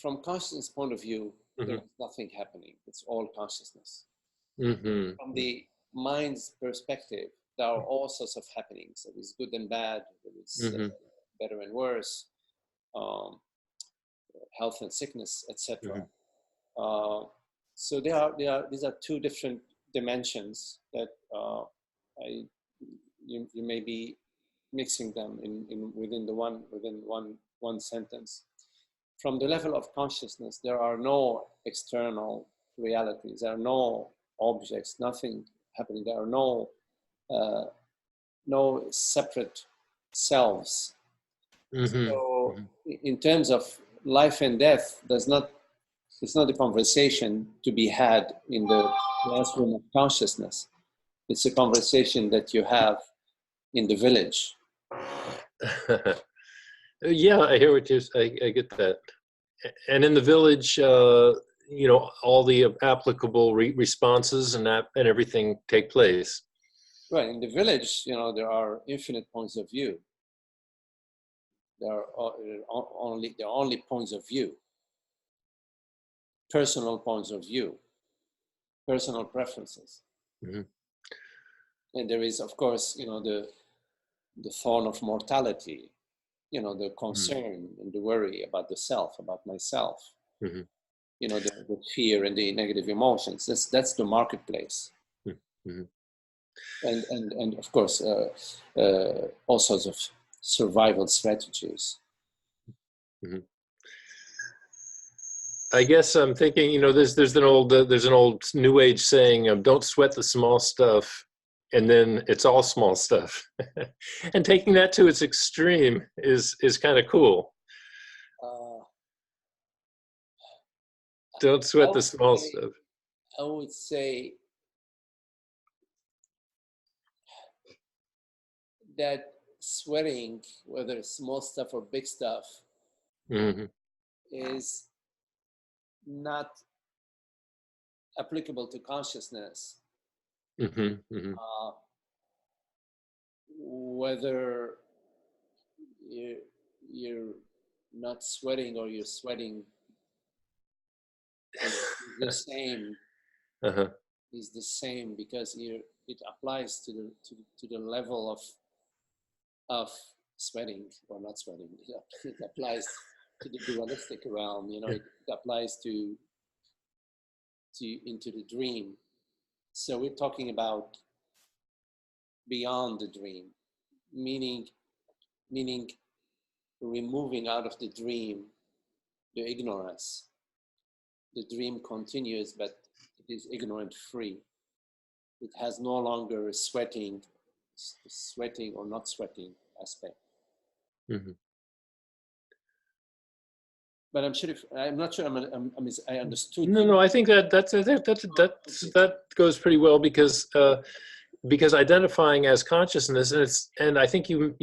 From consciousness point of view, there's nothing happening. It's all consciousness. From the mind's perspective, there are all sorts of happenings. There is good and bad. There is better and worse. Health and sickness, etc. So these are two different dimensions that you may be mixing them within one sentence. From the level of consciousness, there are no external realities. There are no objects, nothing happening. There are no separate selves. So in terms of life and death, it's not a conversation to be had in the classroom of consciousness. It's a conversation that you have in the village. Yeah, I hear what I get that. And in the village, all the applicable responses and everything take place. Right. In the village, there are infinite points of view. There are only points of view. Personal points of view. Personal preferences. And there is, of course, the thorn of mortality, the concern and the worry about the self, about myself, the fear and the negative emotions. That's the marketplace. And of course, all sorts of survival strategies. I guess I'm thinking, there's an old New Age saying, don't sweat the small stuff, and then it's all small stuff. And taking that to its extreme is kind of cool. Don't sweat the small stuff. I would say that sweating, whether it's small stuff or big stuff, is not applicable to consciousness. Whether you're not sweating or you're sweating is the same. Is the same because it applies to the level of sweating or not sweating. It applies to the dualistic realm. It applies to into the dream. So we're talking about beyond the dream, meaning removing out of the dream the ignorance. The dream continues, but it is ignorant free. It has no longer a sweating or not sweating aspect. But I'm not sure I understood. No, I think that goes pretty well because identifying as consciousness, and I think you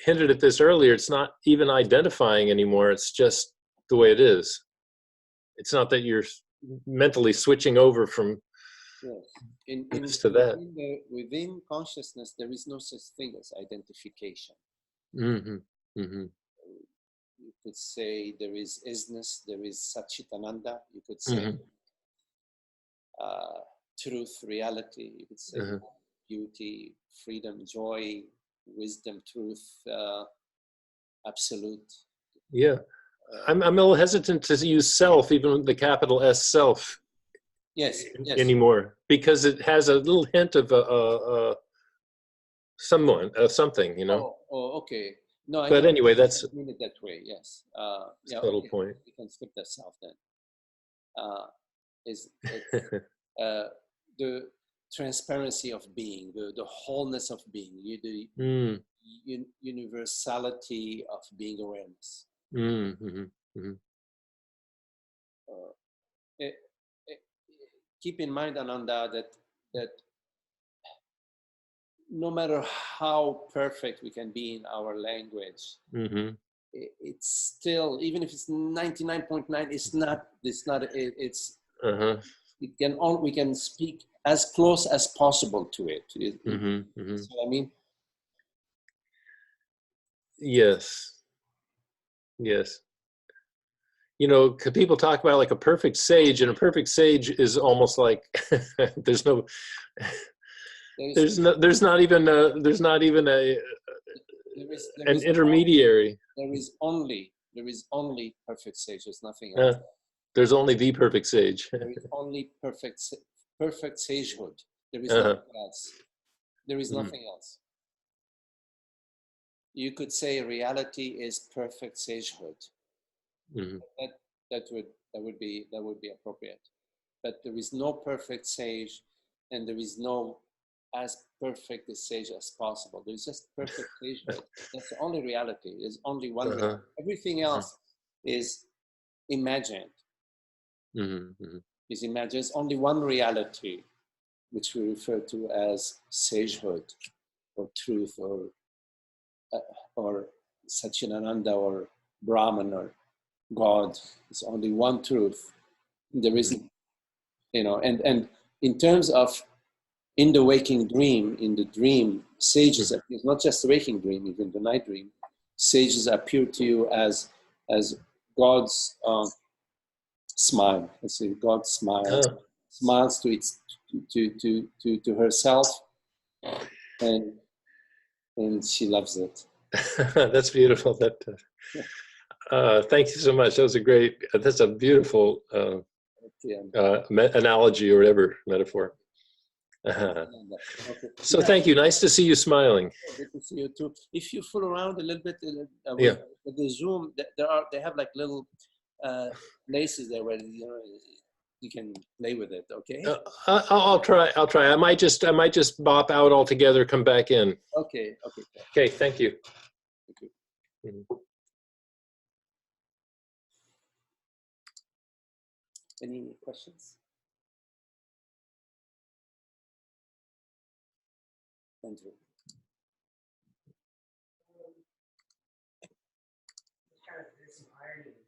hinted at this earlier, it's not even identifying anymore, it's just the way it is. It's not that you're mentally switching over from this to that. Within consciousness, there is no such thing as identification. You could say there is isness, there is Satchitananda, you could say truth, reality, you could say beauty, freedom, joy, wisdom, truth, absolute. Yeah. I'm a little hesitant to use self, even with the capital S self, Yes, yes. anymore, because it has a little hint of something, you know. Okay. No, I But know. anyway, I that's a mean it that way. Yes. Yeah. subtle Okay. point. You can skip that self then. Is it, the transparency of being, the wholeness of being, the Mm, universality of being awareness. Uh, it, it, keep in mind, Ananda, that no matter how perfect we can be in our language, it's still, even if it's 99.9, we can speak as close as possible to it. So I mean, yes. You know, people talk about like a perfect sage, and a perfect sage is almost like there's not even an intermediary. There is only perfect sage. There's nothing else. There's only the perfect sage. There is only perfect sagehood. There is nothing else. There is nothing else. You could say reality is perfect sagehood. That would be appropriate. But there is no perfect sage, and there is no as perfect a sage as possible. There's just perfect sagehood. That's the only reality. There's only one reality. Everything else is imagined. Is imagined. There's only one reality, which we refer to as sagehood, or truth, or Satchidananda, or Brahman, or God. It's only one truth. There isn't, and in terms of in the waking dream, in the dream, sages appear, not just the waking dream, even the night dream, sages appear to you as God's smile. Let's say God smiles to herself, and she loves it. That's beautiful. Thank you so much. That was that's a beautiful analogy, or whatever, metaphor. So thank you. Nice to see you smiling. Good to see you too. If you fool around a little bit with the Zoom, they have like little places there where you can play with it. Okay. I'll try. I might just bop out altogether. Come back in. Okay. Okay. Thank you. Any questions? Andrew. There's some ironies.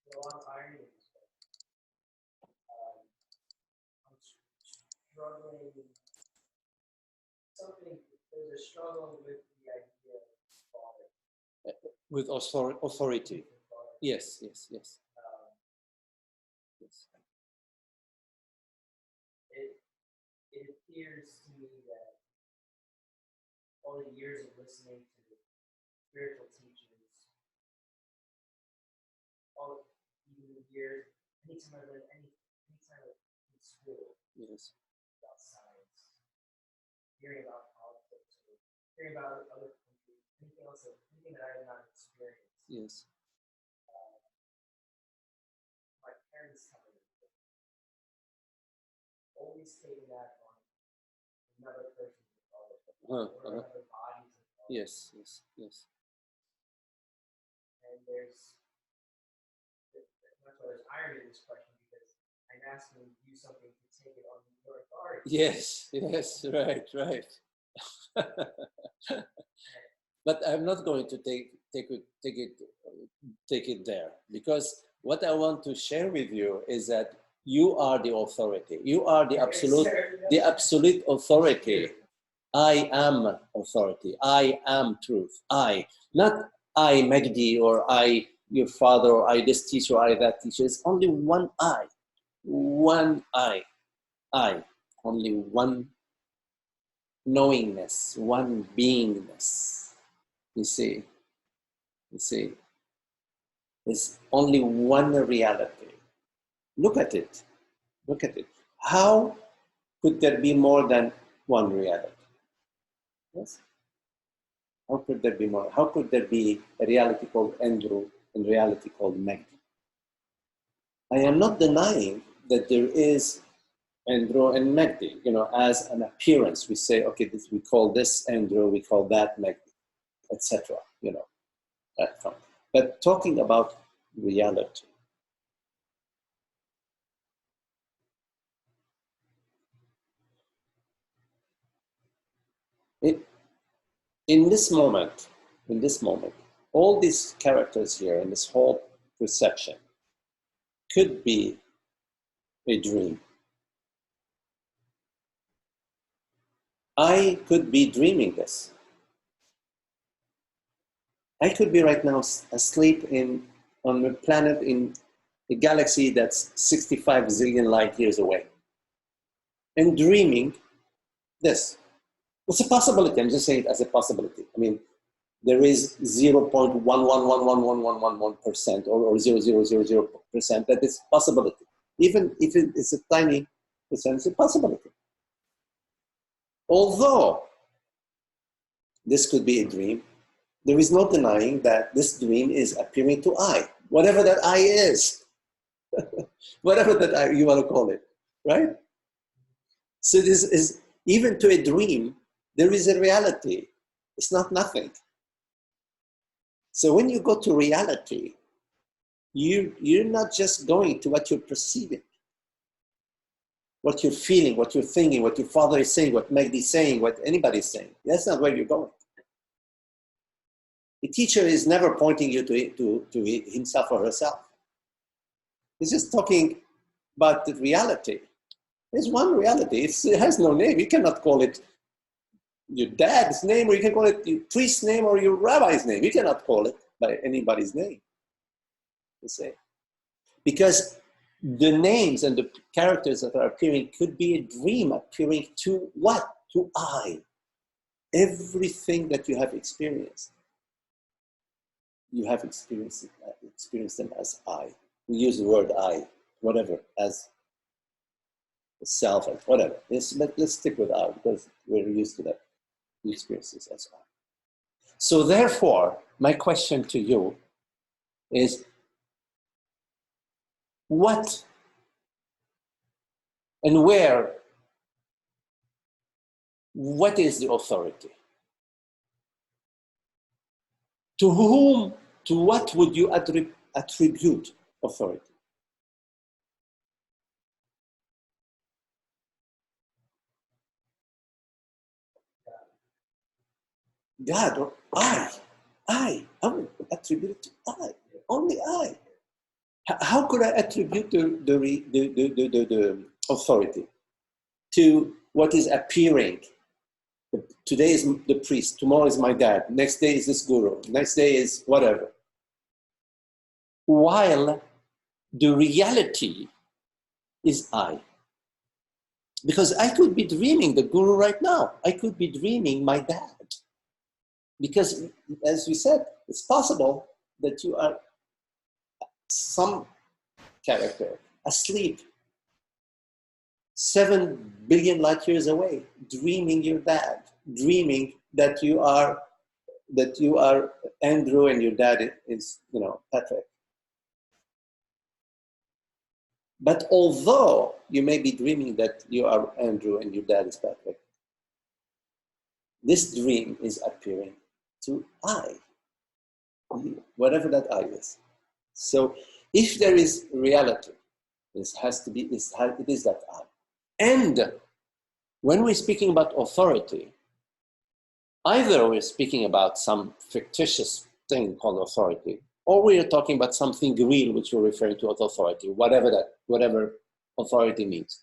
There's a lot of ironies. I'm struggling. There's a struggle with the idea of father. With authority. Yes. Yes. It appears to me that all the years of listening to spiritual teachers, even the years, anytime I was in school, yes, about science, hearing about politics, or hearing about other countries, anything that I have not experienced. Yes. My parents coming in, always taking that on another person's authority, or another body's authority. Yes. And that's why there's irony in this question, because I'm asking you to do something to take it on your authority. Yes, right. But I'm not going to take it there, because what I want to share with you is that you are the authority. You are the absolute authority. I am authority. I am truth. Not I, Magdi, or I, your father, or I, this teacher, or I, that teacher. It's only one I. One I. Only one knowingness, one beingness. You see? you see, is only one reality. Look at it. Look at it. How could there be more than one reality? Yes? How could there be more? How could there be a reality called Andrew and reality called Magdi? I am not denying that there is Andrew and Magdi, as an appearance. We say, okay, we call this Andrew, we call that Magdi, etc. That kind. But talking about reality, in this moment, all these characters here in this whole perception could be a dream. I could be dreaming this. I could be right now asleep on a planet in a galaxy that's 65 zillion light years away and dreaming this. It's a possibility. I'm just saying it as a possibility. I mean, there is 0.1111111% or 0.0000% that is possibility. Even if it's a tiny percent, it's a possibility. Although this could be a dream, there is no denying that this dream is appearing to I, whatever that I is, whatever that I, you want to call it, right? So this is, even to a dream, there is a reality. It's not nothing. So when you go to reality, you're not just going to what you're perceiving, what you're feeling, what you're thinking, what your father is saying, what Magdi is saying, what anybody's saying. That's not where you're going. The teacher is never pointing you to himself or herself. He's just talking about the reality. There's one reality. It has no name. You cannot call it your dad's name, or you can call it your priest's name or your rabbi's name. You cannot call it by anybody's name. You say. Because the names and the characters that are appearing could be a dream appearing to what? To I. Everything that you have experienced. You have experienced them as I. We use the word I, whatever, as self, and whatever. Let's stick with I because we're used to that. The experiences as I. So therefore, my question to you is, what and where, what is the authority? To whom, to what would you attribute authority? God or I would attribute it to I, only I. How could I attribute the authority to what is appearing? Today is the priest, tomorrow is my dad, next day is this guru, next day is whatever. While the reality is I. Because I could be dreaming the guru right now. I could be dreaming my dad. Because, as we said, it's possible that you are some character asleep 7 billion light years away, dreaming your dad, dreaming that you are Andrew and your dad is, Patrick. But although you may be dreaming that you are Andrew and your dad is Patrick, this dream is appearing to I, whatever that I is. So if there is reality, it is that I. And when we're speaking about authority, either we're speaking about some fictitious thing called authority, or we are talking about something real, which we're referring to as authority, whatever authority means.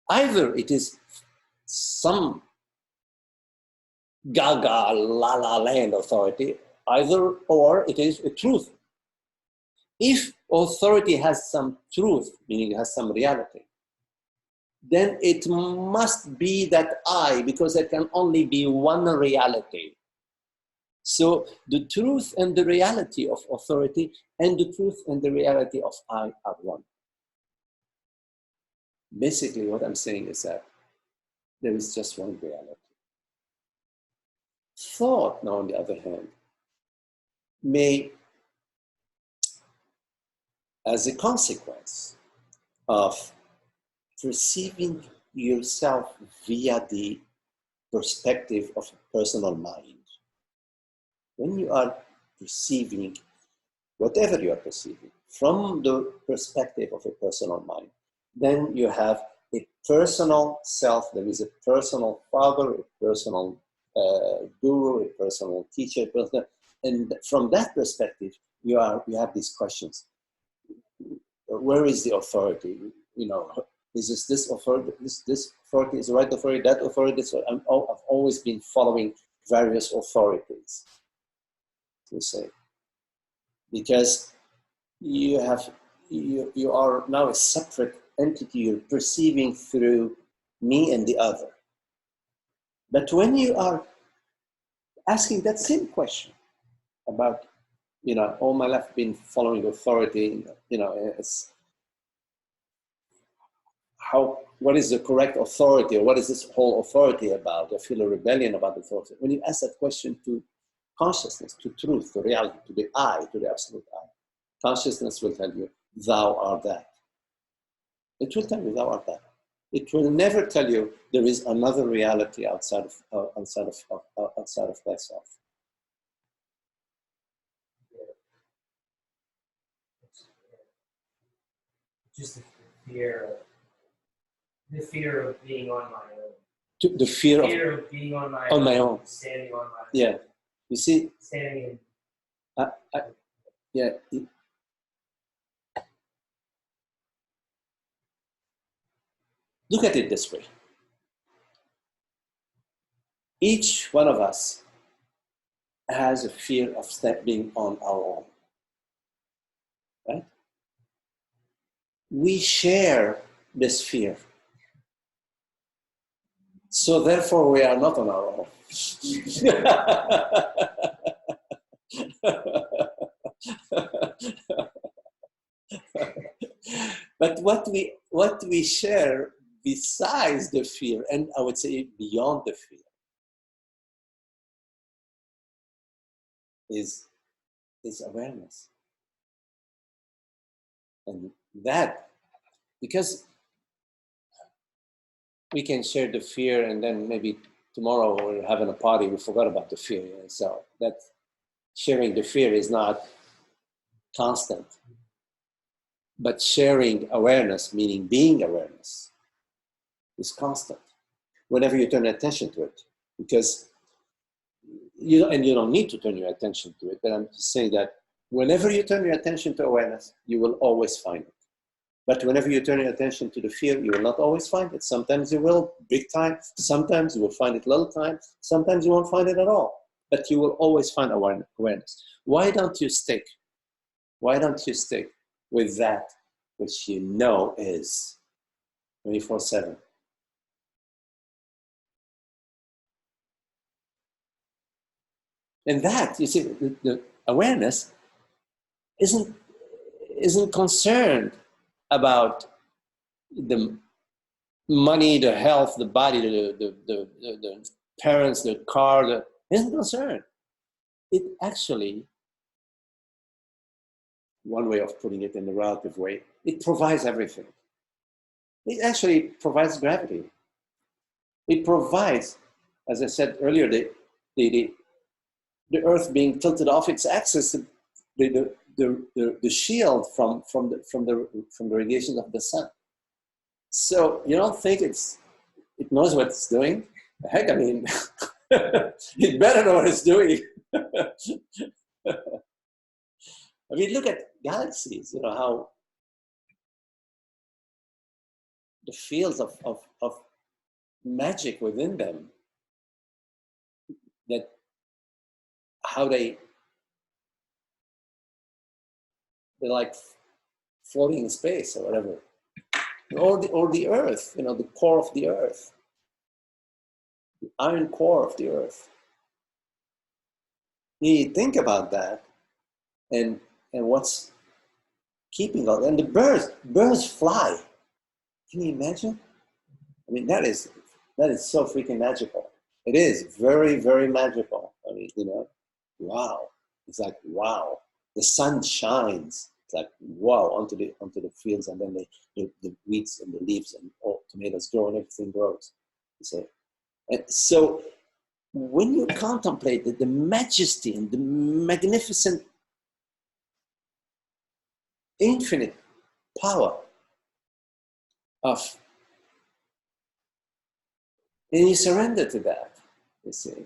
Either it is some gaga, la la land authority, or it is a truth. If authority has some truth, meaning it has some reality, then it must be that I, because there can only be one reality. So the truth and the reality of authority and the truth and the reality of I are one. Basically, what I'm saying is that there is just one reality. Thought, now, on the other hand, may, as a consequence of perceiving yourself via the perspective of a personal mind, when you are perceiving whatever you are perceiving from the perspective of a personal mind, then you have a personal self. There is a personal father, a personal guru, a personal teacher, and from that perspective, you have these questions. Where is the authority? You know, is this authority? This authority is the right authority. That authority. So I've always been following various authorities, to say, because you are now a separate entity. You're perceiving through me and the other. But when you are asking that same question about, you know, all my life been following authority, you know, it's what is the correct authority, or what is this whole authority about? I feel a rebellion about authority. When you ask that question to consciousness, to truth, to reality, to the I, to the absolute I, consciousness will tell you, thou art that. It will tell you, thou art that. It will never tell you there is another reality outside of thyself. Just the fear of being on my own. The fear of being on my own. Standing on my own. Yeah, you see. Standing in. Yeah. Look at it this way. Each one of us has a fear of stepping on our own. Right? We share this fear. So therefore we are not on our own. But what we share besides the fear, and I would say beyond the fear, is awareness. And that, because we can share the fear and then maybe tomorrow we're having a party, we forgot about the fear. So that sharing the fear is not constant. But sharing awareness, meaning being awareness, is constant. Whenever you turn attention to it, because you don't need to turn your attention to it, but I'm just saying that whenever you turn your attention to awareness, you will always find it. But whenever you turn your attention to the fear, you will not always find it. Sometimes you will, big time. Sometimes you will find it little time. Sometimes you won't find it at all. But you will always find awareness. Why don't you stick? Why don't you stick with that which you know is 24/7? And that, you see, the awareness isn't concerned about the money, the health, the body, the parents, the car, isn't concerned. It actually, one way of putting it in a relative way, it provides everything. It actually provides gravity. It provides, as I said earlier, the Earth being tilted off its axis, the shield from the radiation of the sun. So you don't think it knows what it's doing? Heck, I mean, it better know what it's doing. I mean, look at galaxies. You know how the fields of magic within them, that how they're like floating in space or whatever. Or the earth, you know, the core of the earth, the iron core of the earth. You think about that, and what's keeping all, and the birds fly. Can you imagine? I mean, that is so freaking magical. It is very, very magical. I mean, you know, wow. It's like, wow. The sun shines. It's like, wow, onto the fields, and then the weeds and the leaves and all tomatoes grow and everything grows. You see? And so when you contemplate the majesty and the magnificent, infinite power of, and you surrender to that, you see.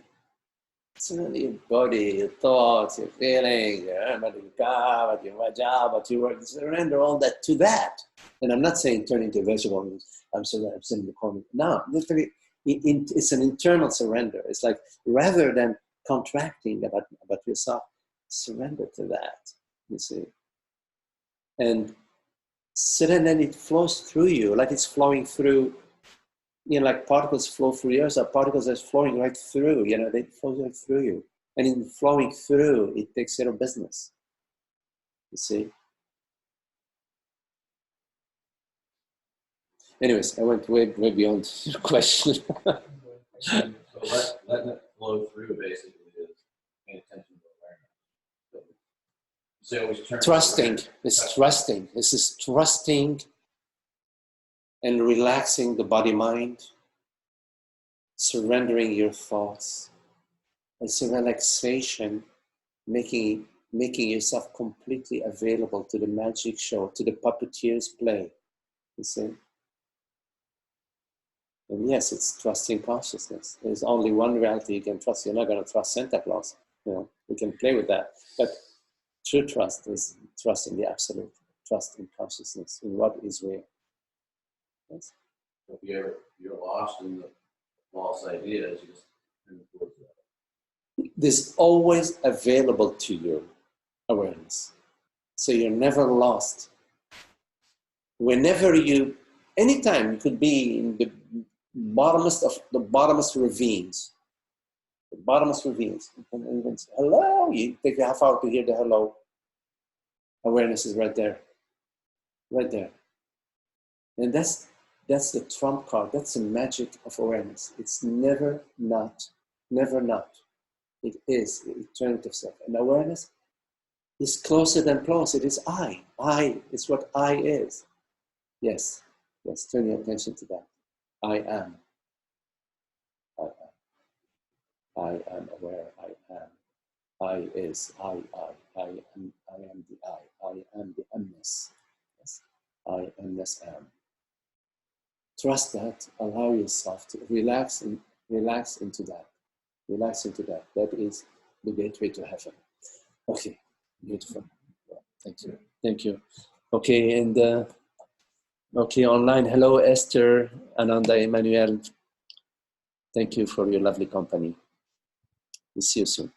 Surrender your body, your thoughts, your feelings, your job, your work. Surrender all that to that. And I'm not saying turn into a vegetable. I'm sitting in the corner. No, literally, it's an internal surrender. It's like rather than contracting about yourself, surrender to that. You see, and so then it flows through you, like it's flowing through. You know, like particles flow through yours, or particles that's flowing right through, you know, they flow right through you. And in flowing through, it takes care of business. You see? Anyways, I went way beyond your question. So letting it flow through basically is paying attention to awareness. So always turn Trusting. It's trusting. This is trusting and relaxing the body-mind, surrendering your thoughts. It's a relaxation, making yourself completely available to the magic show, to the puppeteer's play. You see? And yes, it's trusting consciousness. There's only one reality you can trust. You're not going to trust Santa Claus. You know, we can play with that. But true trust is trust in the absolute, trust in consciousness, in what is real. Yes. If you're lost in the false ideas, you just turn towards that. There's always available to you awareness. So you're never lost. Whenever you, anytime, you could be in the bottomless ravines. The bottomless ravines. You can even say, hello. You take a half hour to hear the hello. Awareness is right there. Right there. And that's the trump card. That's the magic of awareness. It's never not. Never not. It is the eternity of self. And awareness is closer than close. It is I. I is what I is. Yes. Yes. Turn your attention to that. I am. I am. I am aware. I am. I is. I am. I am the I. I am the amness. Yes. I amness am. Trust that. Allow yourself to relax into that. Relax into that. That is the gateway to heaven. Okay. Beautiful. Thank you. Thank you. Okay, and okay, online. Hello, Esther, Ananda, Emmanuel. Thank you for your lovely company. We'll see you soon.